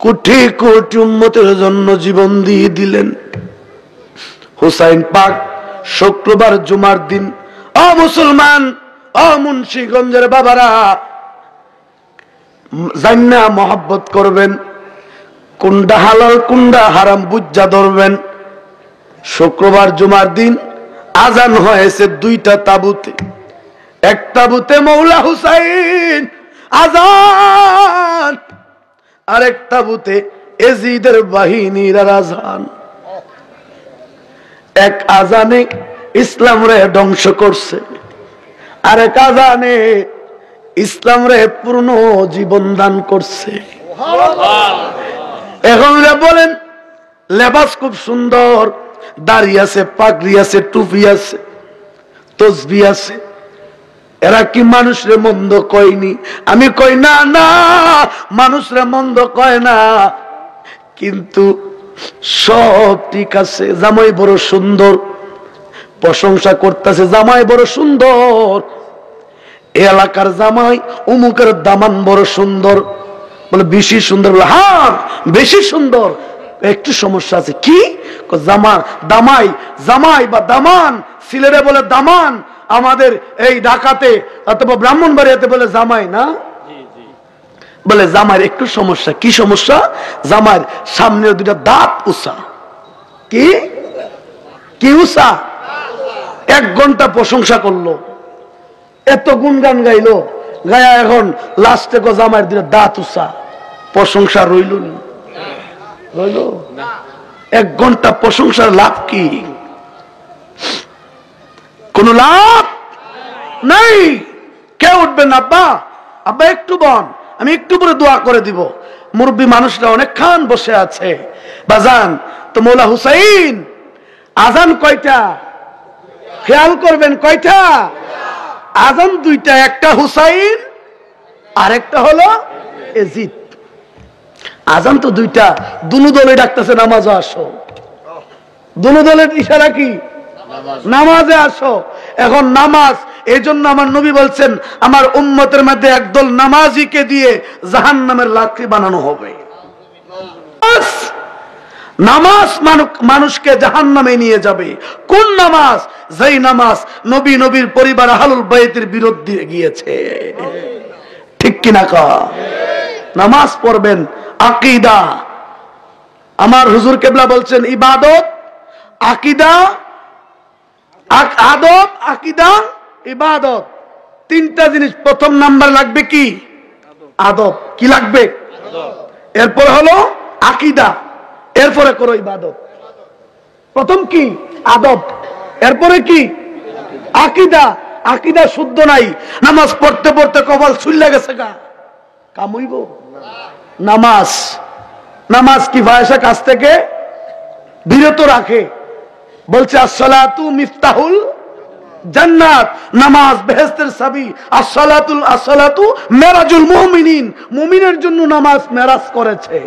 A: কোটি কোটি উম্মতের জন্য জীবন দিয়ে দিলেন। হুসাইন পাক শুক্রবার জুমার দিন, ও মুসলমান, ও মুন্সিগঞ্জের বাবারা, জান্না মহব্বত করবেন, কোনটা হালাল কোনটা হারাম বুঝা ধরবেন। শুক্রবার জুমার দিন আজান হয়েছে দুইটা তাবুতে। এক তাবুতে মৌলা হুসাইন আজান, আরেক তাবুতে এজিদের বাহিনীর আজান। এক আজানে ইসলাম রে ধ্বংস করছে, আরেক আজানে ইসলাম রে পূর্ণ জীবন দান করছে। এখন বলেন, লেবাস খুব সুন্দর, দাড়ি আছে, পাগড়ি আছে, টুপি আছে, তসবি আছে, এরা কি মানুষরে মন্দ কয়নি? আমি কই না, না, মানুষরে মন্দ কয় না, কিন্তু সব ঠিক আছে। জামাই বড় সুন্দর, প্রশংসা করতেছে, জামাই বড় সুন্দর, এলাকার জামাই অমুকের দামান বড় সুন্দর, বলে বেশি সুন্দর, বলে হ্যাঁ বেশি সুন্দর। একটু সমস্যা আছে, কি? দামাই, জামাই বা দামান, সিলেটে বলে দামান, আমাদের এই ঢাকাতে অথবা ব্রাহ্মণবাড়িয়াতে বলে জামাই না, বলে জামাইয়ের একটু সমস্যা। কি সমস্যা? জামাইয়ের সামনের দুটা দাঁত উঁচা। কি কি উঁচা? 1 ঘন্টা প্রশংসা করলো, এত গুণগান গাইলো, গায়া এখন লাস্টে গো জামাইয়ের দুটা দাঁত উঁচা। প্রশংসা রইল না, রইল? 1 ঘন্টা প্রশংসার লাভ কি? কোন লাভ নাই। কে উঠবেন? আব্বা, আব্বা একটু বন, আমি একটু পরে দোয়া করে দিব। মুরব্বী মানুষরা অনেকক্ষণ বসে আছে। বাজান তো মৌলা হুসাইন আজান কয়টা? খেয়াল করবেন, কয়টা? আজান দুইটা, একটা হুসাইন আর একটা হলো এজিদ। আজান তো দুইটা, দুনো দলে ডাকতেছে নামাজে আসো। দুনো দলের ইশারা কি? নামাজে আসো। এখন নামাজ, এই জন্য আমার নবী বলছেন, আমার উম্মতের মধ্যে একদল নামাজিকে দিয়ে জাহান্নামের লাকড়ি বানানো হবে। নামাজ মানুষকে জাহান্নামে নিয়ে যাবে। কোন নামাজ? যেই নামাজ নবী, নবীর পরিবার, আহলুল বাইতের বিরুদ্ধে গিয়েছে। ঠিক কিনা কা? নামাজ পড়বেন, আকীদা। আমার হুজুর কেবলা বলছেন, ইবাদত, আকীদা, আদব, আকীদা, ইবাদত, 3টা জিনিস। প্রথম নাম্বার লাগবে কি? আদব। কি লাগবে? এরপর হলো আকীদা, এরপরে করো ইবাদত। প্রথম কি? আদব, এরপরে কি? আকীদা। আকীদা শুদ্ধ নাই, নামাজ পড়তে পড়তে কপাল ছুইলা গেছে, গা কামুইব। নামাজ, নামাজ কি ফায়সা কাজ থেকে বিরত রাখে। বলছে আসসালাতু মিফতাহুল জান্নাত, নামাজ বেহেশতের চাবি। আসসালাতু মেরাজুল মুমিনিন, মুমিনের জন্য নামাজ মেরাজ করেছে।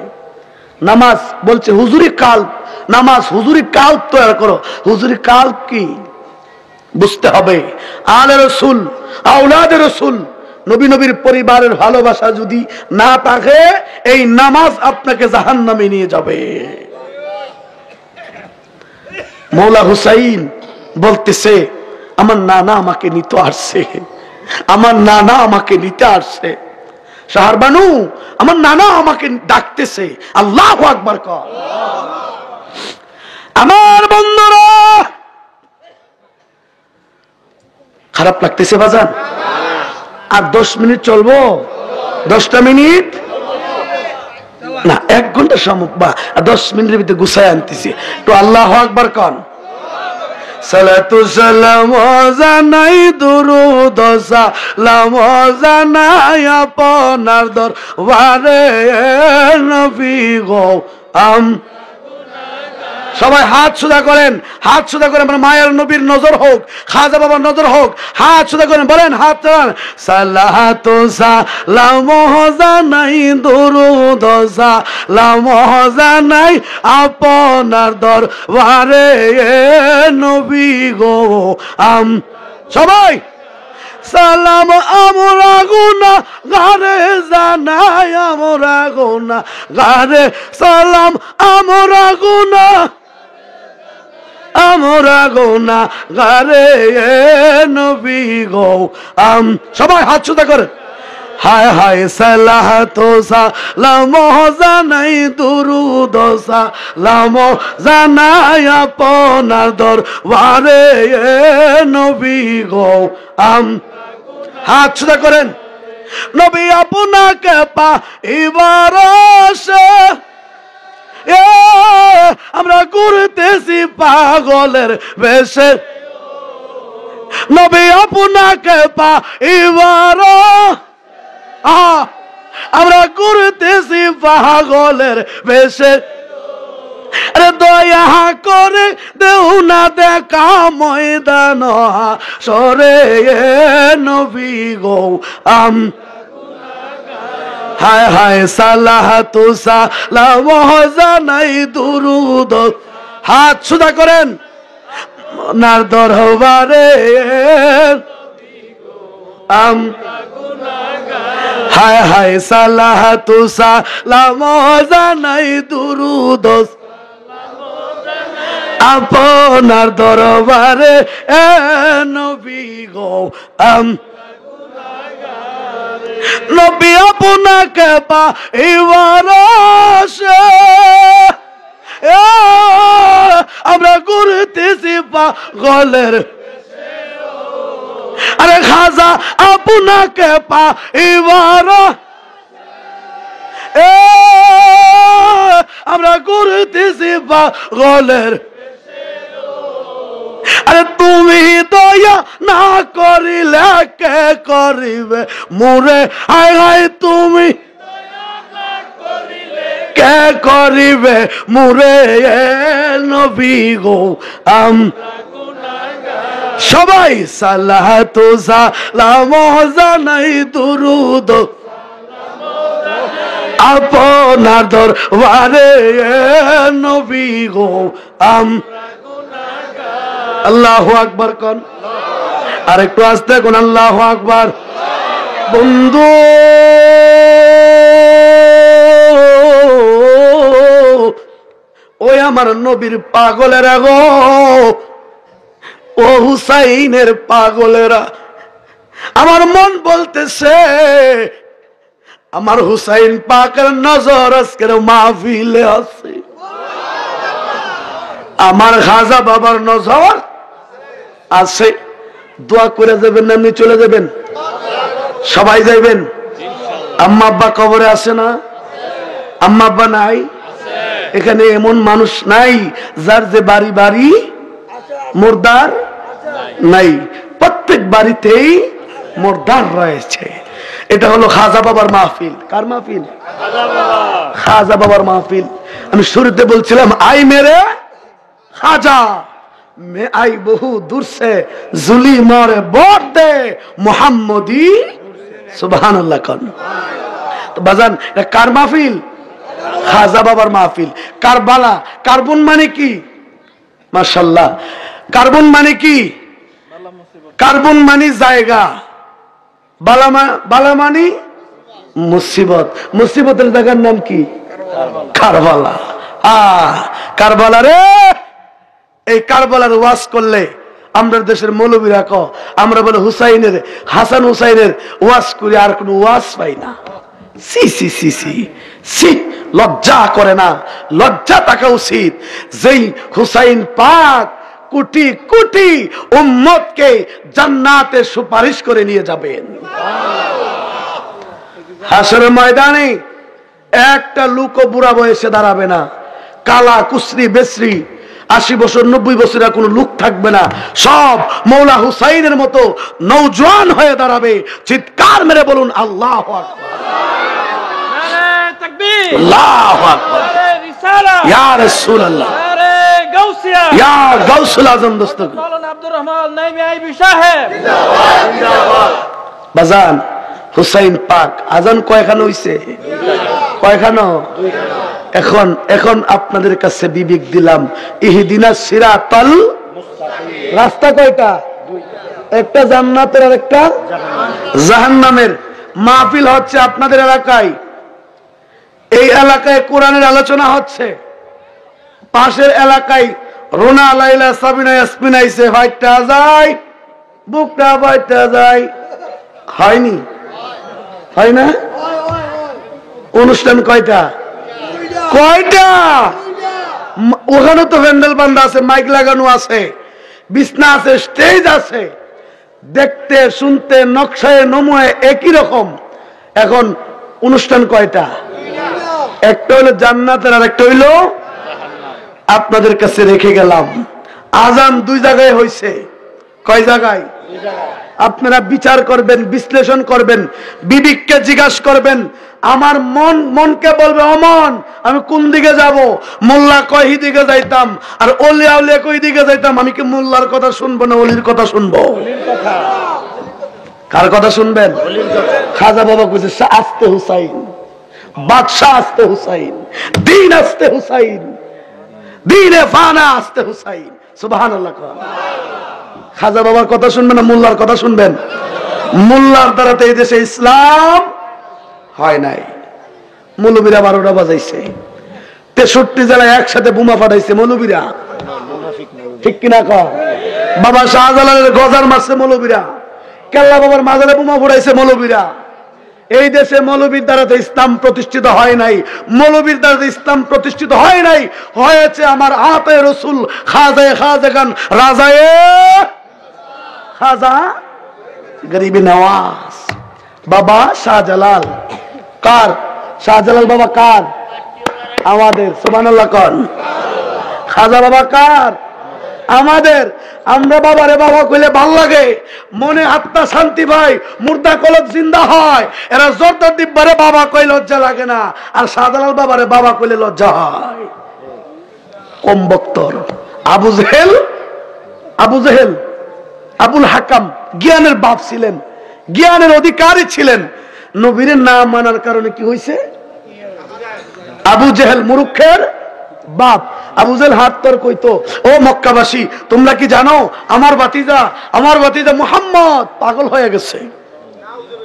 A: নামাজ বলছে হুজুরি কাল্ব, নামাজ হুজুরি কাল্ব তৈরি করো। হুজুরি কাল্ব কি বুঝতে হবে। আলে রাসূল, আওলাদে রাসূল, নবী, নবীর পরিবারের ভালোবাসা যদি না থাকে, এই নামাজ আপনাকে জাহান্নামে নিয়ে যাবে। মৌলা হুসাইন বলতেছে, আমার নানা আমাকে নিতে আসছে, আমার নানা আমাকে নিতে আসছে। শাহরবানু, আমার নানা আমাকে ডাকতেছে। আল্লাহু আকবার কর। আমার বন্ধুরা, খারাপ লাগতেছে বাজান? আর 10 মিনিট চলবো? 10টা মিনিট না, 1 ঘন্টা সময়, বা 10 মিনিটের ভিতরে গুছায় আনতেছি। তো আল্লাহু আকবার কন। সালাতু সালাম জানাই, দুরূদ সালাম জানাই আপনার দরবারে নবী গো। সবাই হাত সুদা করেন, হাত সুদা করেন। মায়ের নবীর নজর হোক, খাজা বাবার নজর হোক, হাত সুদা করেন, বলেন হাত চালান। সালাতু সালাম জানাই, দুরূদ সালাম জানাই আপনার দরবারে নবী গো। সবাই সালাম আমরা গুনাহগারে জানাই আমরা গুনাহগারে সালাম আমরা গুনাহগারে নবী গো সবাই হাত সোজা করে হায় হায় সালাত সালাম জানাই দুরূদ সালাম জানাই আপনার দরবারে নবী গো হাত সোজা করেন নবী আপনাকে পাইবার আশা আমরা ঘুরতেছি পাগলের বেশে নবী আপনাকে পাইবার আমরা ঘুরতেছি পাগলের বেশে আরে দয়া করে দেও না দেখা ময়দান সরে নবী গো হায় হায় সালাতু সালাম জানাই দুরূদ হাত সোজা করেন নার দরবারে হায় হায় সালাতু সালাম জানাই দুরূদ আপনার দরবারে নবী গো নবী আপনাকে পাইবার আশা আমরা ঘুরতেছি পাগলের আরে খাজা আপনাকে পাইবার আমরা ঘুরতেছি পাগলের আরে তুমি দয়া না করিলে কে করিবে মোরে হায় হায় তুমি কে করিবে মোরে নবী গো সবাই সালাতু সালাম জানাই দুরূদ আপনার দরবারে নবী গো আল্লাহু আকবার কোন আর একটু আস্তে কোন আল্লাহু আকবার বন্ধু ওই আমার নবীর পাগলেরা গো ও হুসাইনের পাগলেরা আমার মন বলতেছে আমার হুসাইন পাকের নজর আজকের মাহফিলে আছে আমার খাজা বাবার নজর আছে দোয়া করে যাবেন না এমনি চলে যাবেন সবাই যাইবেন আম্মা আব্বা কবরে আছে না আম্মা আব্বা নাই এখানে এমন মানুষ নাই যার যে বাড়ি বাড়ি মুর্দার নাই প্রত্যেক বাড়িতেই মুর্দার রয়েছে এটা হলো খাজা বাবার মাহফিল কার মাহফিল খাজা বাবার মাহফিল আমি শুরুতে বলছিলাম আই মেরে খাজা मैं आई बहु दूर से जुली मोरे बोट दे मोहम्मदी सुभान अल्लाह कौन तो बजान कार माहफिल खाजा बाबार माहफिल कारबाला कार्बन माने की माशाल्लाह कार्बन माने की कार्बन मानी जाएगा बाला मानी मुसीबत मुसीबतेर জায়গার নাম কি কারবালা কারবালা রে এই কারবালার ওয়াজ করলে আমরা দেশের মৌলবীরা কো আমরা বলে হুসাইনের হাসান হুসাইনের ওয়াজ করি আর কোনো ওয়াজ পাই না সি সি সি সি সি লজ্জা করে না লজ্জা থাকা উচিত যেই হুসাইন পাক কোটি কোটি উম্মতকে জান্নাতে সুপারিশ করে নিয়ে যাবেন হাসরের ময়দানে একটা লোকও বুড়া বয়সে দাঁড়াবে না কালা কুসরি বেসরি 80 বছর 90 বছরের কোনো লোক থাকবে না সব মৌলা হুসাইনের মতো নওজোয়ান হয়ে দাঁড়াবে চিৎকার মেরে বলুন আল্লাহু আকবার নারে তাকবীর আল্লাহু আকবার রিসালা ইয়া রাসূলুল্লাহ আরে গাউসিয়া ইয়া গাউসুল আজম দোস্ত মাওলানা আব্দুর রহমান নাইমি আইবি সাহেব জিন্দাবাদ বাজান হুসাইন পাক আজান কয়খানা হইছে কয়খানা এখন এখন আপনাদের কাছে বিবেক দিলাম ইহদিনাস সিরাতাল মুস্তাকিম রাস্তা কয়টা একটা জান্নাতের আর একটা জাহান্নামের। মাহফিল হচ্ছে আপনাদের এলাকায়, এই এলাকায় কোরআনের আলোচনা হচ্ছে, পাশের এলাকায় রোনা লাইলা সাবিনা ইয়াসমিন আইছে, ফাইটটা যায় বুকটা ফাইটটা যায়, হয়নি? হয় না? অনুষ্ঠান কয়টা? কয়টা? ওখানে তো প্যান্ডেল বান্ধা আছে, মাইক লাগানো আছে, বিছনা আছে, স্টেজ আছে, দেখতে শুনতে নকশায় নমুয়ে একই রকম। এখন অনুষ্ঠান কয়টা? একটা হইলো জান্নাতের আর একটা হইলো আপনাদের কাছে রেখে গেলাম। আজান দুই জায়গায় হইছে। কয় জায়গায়? আপনারা বিচার করবেন, বিশ্লেষণ করবেন, বিবেককে জিজ্ঞাসা করবেন। আমার মনকে বলবে, অমন আমি কোন দিকে যাব? মোল্লা কয় দিকে যাইতাম, আর ওলিয়া উলিয়া কই দিকে যাইতাম? আমি কি মোল্লার কথা শুনবো না ওলির কথা শুনবো? কার কথা শুনবেন? খাজা বাবা কইছে আস্তে হুসাইন, বাদশাহ আস্তে হুসাইন, দিন আস্তে হুসাইন, দিনে ফানা আস্তে হুসাইন। সুবহানাল্লাহ। খাজা বাবার কথা শুনবেন না মোল্লার কথা শুনবেন? মোল্লার দ্বারা তো এই দেশে ইসলাম হয় নাই। মৌলবীরা 12টা বাজাইছে, 63 জেলায় একসাথে বোমা ফাটাইছে মৌলবীরা, ঠিক কিনা কর? বাবা শাহজালালের গজার মারছে মৌলবীরা, কেল্লা বাবার মাজারে বোমা ফুটাইছে মৌলবীরা। এই দেশে মৌলবীর দ্বারা তো ইসলাম প্রতিষ্ঠিত হয় নাই, মৌলবীর দ্বারা তো ইসলাম প্রতিষ্ঠিত হয় নাই, হয়েছে আমার আতে রসুল খাজায়ে খাজাগান রাজায়ে খাজা গরিবি নওয়াজ বাবা শাহজালাল। কার? শাহজালাল বাবা কার? আমাদের। সুবহানাল্লাহ কোন? খাজা বাবা কার? আমাদের। আমরা বাবারে বাবা কইলে ভাল লাগে, মনে আত্মা শান্তি পায়, মুর্দা কলব জিন্দা হয়। এরা জোরদার দিব্বারে বাবা কই লজ্জা লাগে না, আর শাহজালাল বাবারে বাবা কইলে লজ্জা হয়। কম বক্তর আবু জেহেল, আবুল হাকাম জ্ঞানের বাপ ছিলেন, জ্ঞানের অধিকারী ছিলেন। নবীর নাম মানার কারণে কি হয়েছে? আবু জেহেল মুরুক্ষের বাপ। আবু জেহেল হাত তোর কইতো, ও মক্কাবাসী তোমরা কি জানো আমার ভাতিজা মুহাম্মদ পাগল হয়ে গেছে।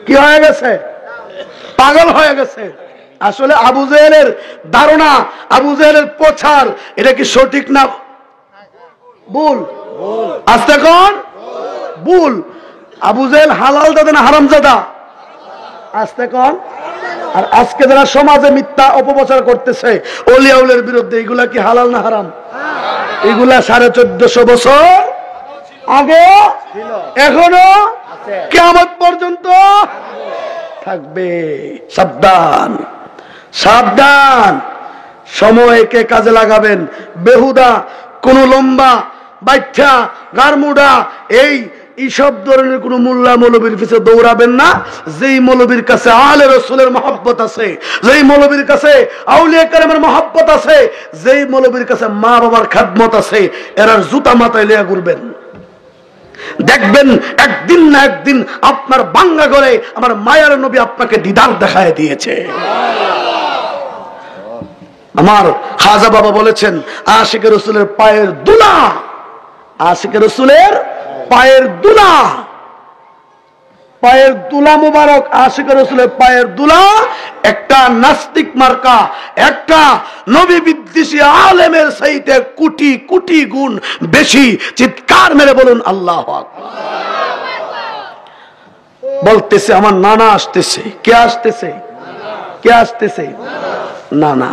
A: কি হয়ে গেছে? পাগল হয়ে গেছে। আসলে আবু জেহেলের ধারণা, আবু জেহেলের প্রচার, এটা কি সঠিক না ভুল? আস্তে কোন ভুল? আবু জেহেল হালাল দাদা না হারাম দাদা? আস্তে কোন? আর আজকে যারা সমাজে মিথ্যা অপপ্রচার করতেছে ওলিয়াউলের বিরুদ্ধে, এগুলা কি হালাল না হারাম? এগুলা 1450 বছর আগে, এখনো কিয়ামত পর্যন্ত থাকবে। সাবধান, সাবধান। সময়কে কাজে লাগাবেন। বেহুদা কোন লম্বা বাইঠা গারমুডা এইসব ধরনের কোন মোল্লা মৌলবীর পিছে দৌড়াবেন না। যেই মৌলবীর কাছে আলে রসুলের মহব্বত আছে, যেই মৌলবীর কাছে আউলিয়া কেরামের মহব্বত আছে, যেই মৌলবীর কাছে মা বাবার খেদমত আছে, এরার জুতা মাথায় লিয়া ঘুরবেন। দেখবেন একদিন না একদিন আপনার বাঙ্গা ঘরে আমার মায়ার নবী আপনাকে দিদার দেখায় দিয়েছে। আমার খাজা বাবা বলেছেন, আশিকে রসুলের পায়ের দুলা, আশিকে রসুলের পায়ের দুলা, পায়ের দুলা মুবারক, আশিকে রসুলের পায়ের দুলা একটা নাস্তিক মার্কা, একটা নবী বিদ্বেষী আলেমের চাইতে কোটি কোটি গুণ বেশি। চিৎকার মেরে বলুন আল্লাহু আকবার। বলতেছে আমার নানা আসতেছে। কে আসতেছে? কে আসতেছে? নানা।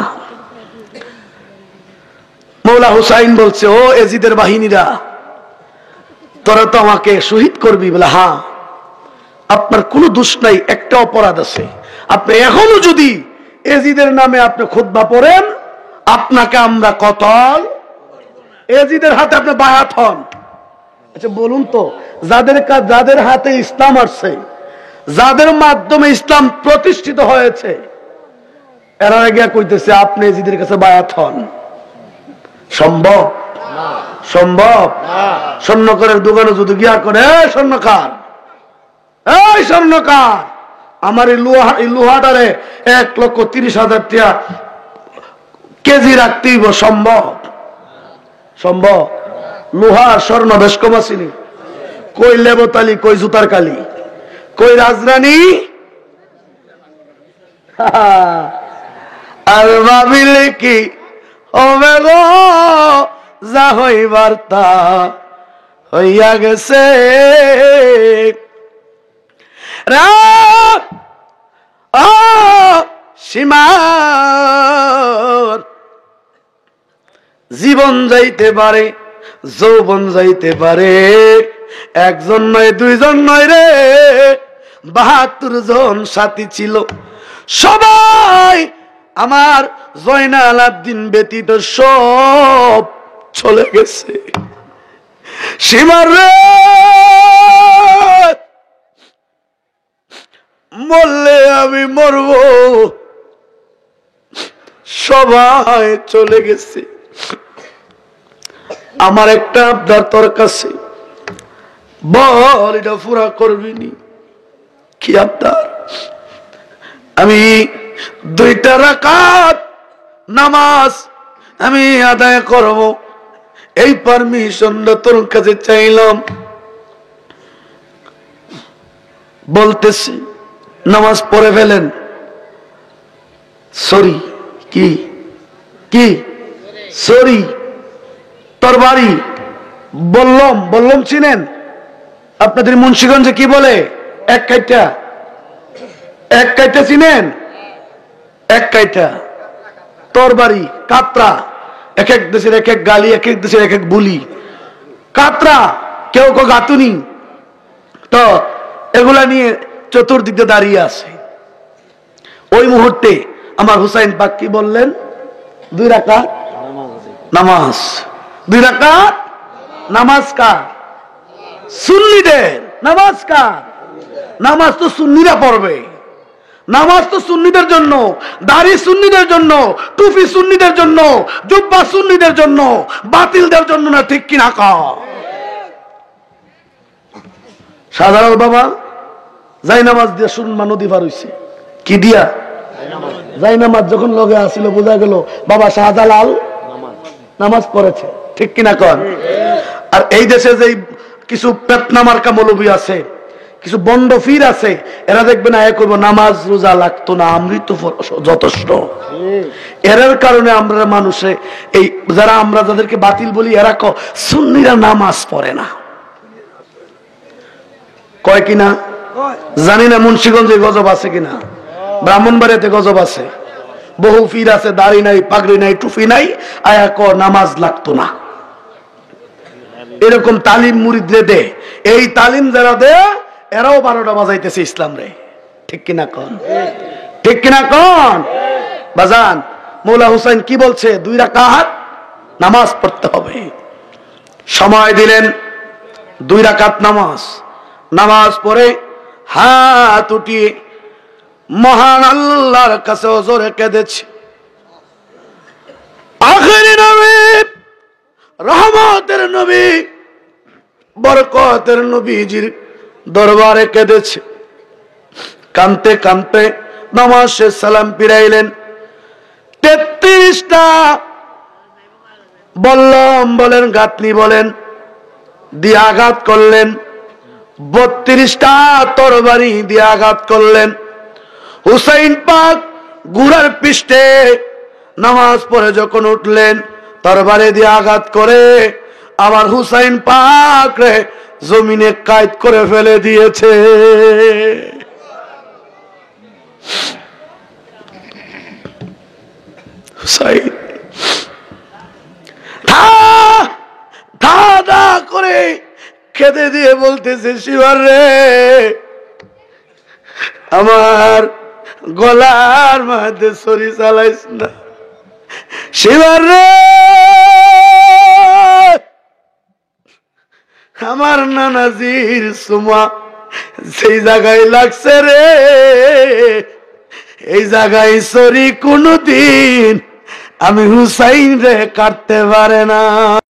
A: মৌলা হুসাইন বলছে, ও এজিদের বাহিনীরা, তোরা তো আমাকে শহীদ করবি। বলে হ্যাঁ, আপনার কোনো দোষ নাই, একটা অপরাধ আছে। আপনি এখনো যদি এজিদের নামে আপনি খুতবা পড়েন, আপনাকে আমরা কতল, এজিদের হাতে আপনি বায়াত হন। আচ্ছা বলুন তো, যাদের হাতে ইসলাম আসছে, যাদের মাধ্যমে ইসলাম প্রতিষ্ঠিত হয়েছে, এরা গিয়া কইতেছে আপনি এজিদের কাছে বায়াত হন। সম্ভব? সম্ভব? স্বর্ণকারের দোকানে যদি গিয়া করে, স্বর্ণকার, এই স্বর্ণকার, আমার এই লোহাটারে 1,30,000 টাকা কেজি রাখতেই সম্ভব? সম্ভব? লোহার স্বর্ণ বেশ কম আসেনি, কই লেবতালি, কই জুতার কালি, কই রাজরানী। আর ভাবিলে কি হবে গো, যা হইবার তা হইয়া গেছে। সীমার জীবন যাইতে পারে, যৌবন যাইতে পারে, একজন নয় দুইজন নয় রে, ৭২ জন সাথী ছিল। সবাই আমার জয়নাল আবদিন ব্যতীত সব চলে গেছে। সীমার রে, মরলে আমি মরব, সবাই চলে গেছে। আমার একটা আবদার তোর কাছে, বল এটা পুরা করবিনি? কি আবদার? আমি 2টা রাকাত নামাজ আমি আদায় করব, এই পারমিশনটা তোর কাছে চাইলাম। বলতেছি নামাজ পড়ে ফেলেন। সরি, কি কি সরি? তোর বাড়ি বললাম চিনেন? আপনাদের মুন্সিগঞ্জে কি বলে? এক কাইটা চিনেন? এক কাইটা। তোর বাড়ি কাতরা। এক এক দেশের এক এক গালি, এক এক দেশের এক এক বুলি। কাতরা, কেউ কেউ গাতুনি। তো এগুলা নিয়ে চতুর্দিকে দাঁড়িয়ে আছে। ওই মুহূর্তে আমার হুসাইন পাক কি বললেন? 2 রাকাত নামাজ। 2 রাকাত নামাজ কার? সুন্নিদের। নামাজ কার? নামাজ তো সুন্নিরা পড়বে। নামাজ তো সুন্নিদের জন্য, দাড়ি সুন্নিদের জন্য, টুপি সুন্নিদের জন্য, জুব্বা সুন্নিদের জন্য, বাতিলদের জন্য না। ঠিক কিনা কও? সাধারণ বাবা যাই নামাজ দিয়া সুরমা নদী পার হইছে। কি দিয়া? যাই নামাজ যখন লগে আসিল বোঝা গেল বাবা শাহজালাল নামাজ পড়েছে। ঠিক কিনা কন? আর এই দেশে যে কিছু পেতনা মার্কা মৌলবী আছে, কিছু বন্ড ফির আছে, এরা দেখবে না এক করবো নামাজ রোজা লাগতো না, আমৃত যথেষ্ট। এর কারণে আমরা মানুষে এই যারা আমরা যাদেরকে বাতিল বলি, এরা সুন্নিরা নামাজ পড়ে না কয় কিনা জানি না। মুন্সিগঞ্জে গজব আছে কিনা, ব্রাহ্মণবাড়িয়াতে গজব আছে। বহু ফির আছে, দাড়ি নাই, পাগড়ি নাই, টুপি নাই, আয়া ক নামাজ লাগতো না। এরকম তালিম মুরিদরে দে। এই তালিম যারা দে এরাও 12টা বাজাইতেছে ইসলাম রে। ঠিক কিনা কন? ঠিক কিনা কন? বাজান মৌলা হুসাইন কি বলছে? 2 রাকাত নামাজ পড়তে হবে। সময় দিলেন 2 রাকাত নামাজ। নামাজ পড়ে হাত উঠিয়ে মহান আল্লাহর কাছে ওজরে কেঁদেছে। আখেরি নবী, রহমতের নবী, বরকতের নবীজির দরবারে কেঁদেছে। কানতে কানতে নামাজ শেষে সালাম ফিরাইলেন। 33টা বলেন গাঁথনি বলেন দিয়ে আঘাত করলেন। 32টা তরবারি দিয়ে আঘাত করলেন। হুসাইন পাক ঘোড়ার পৃষ্ঠে নামাজ পড়ে যখন উঠলেন, তরবারি দিয়ে আঘাত করে আমার হুসাইন পাক রে জমিনে কায়েদ করে ফেলে দিয়েছে। হুসাইন ধা করে খেতে দিয়ে বলতেছে, শিবার রে, আমার গলার মধ্যে ছুরি চালাইস না। শিবার রে, আমার নানাজির সুমা সেই জায়গায় লাগছে রে, এই জায়গায় ছুরি কোনদিন আমি হুসাইন রে কাটতে পারে না।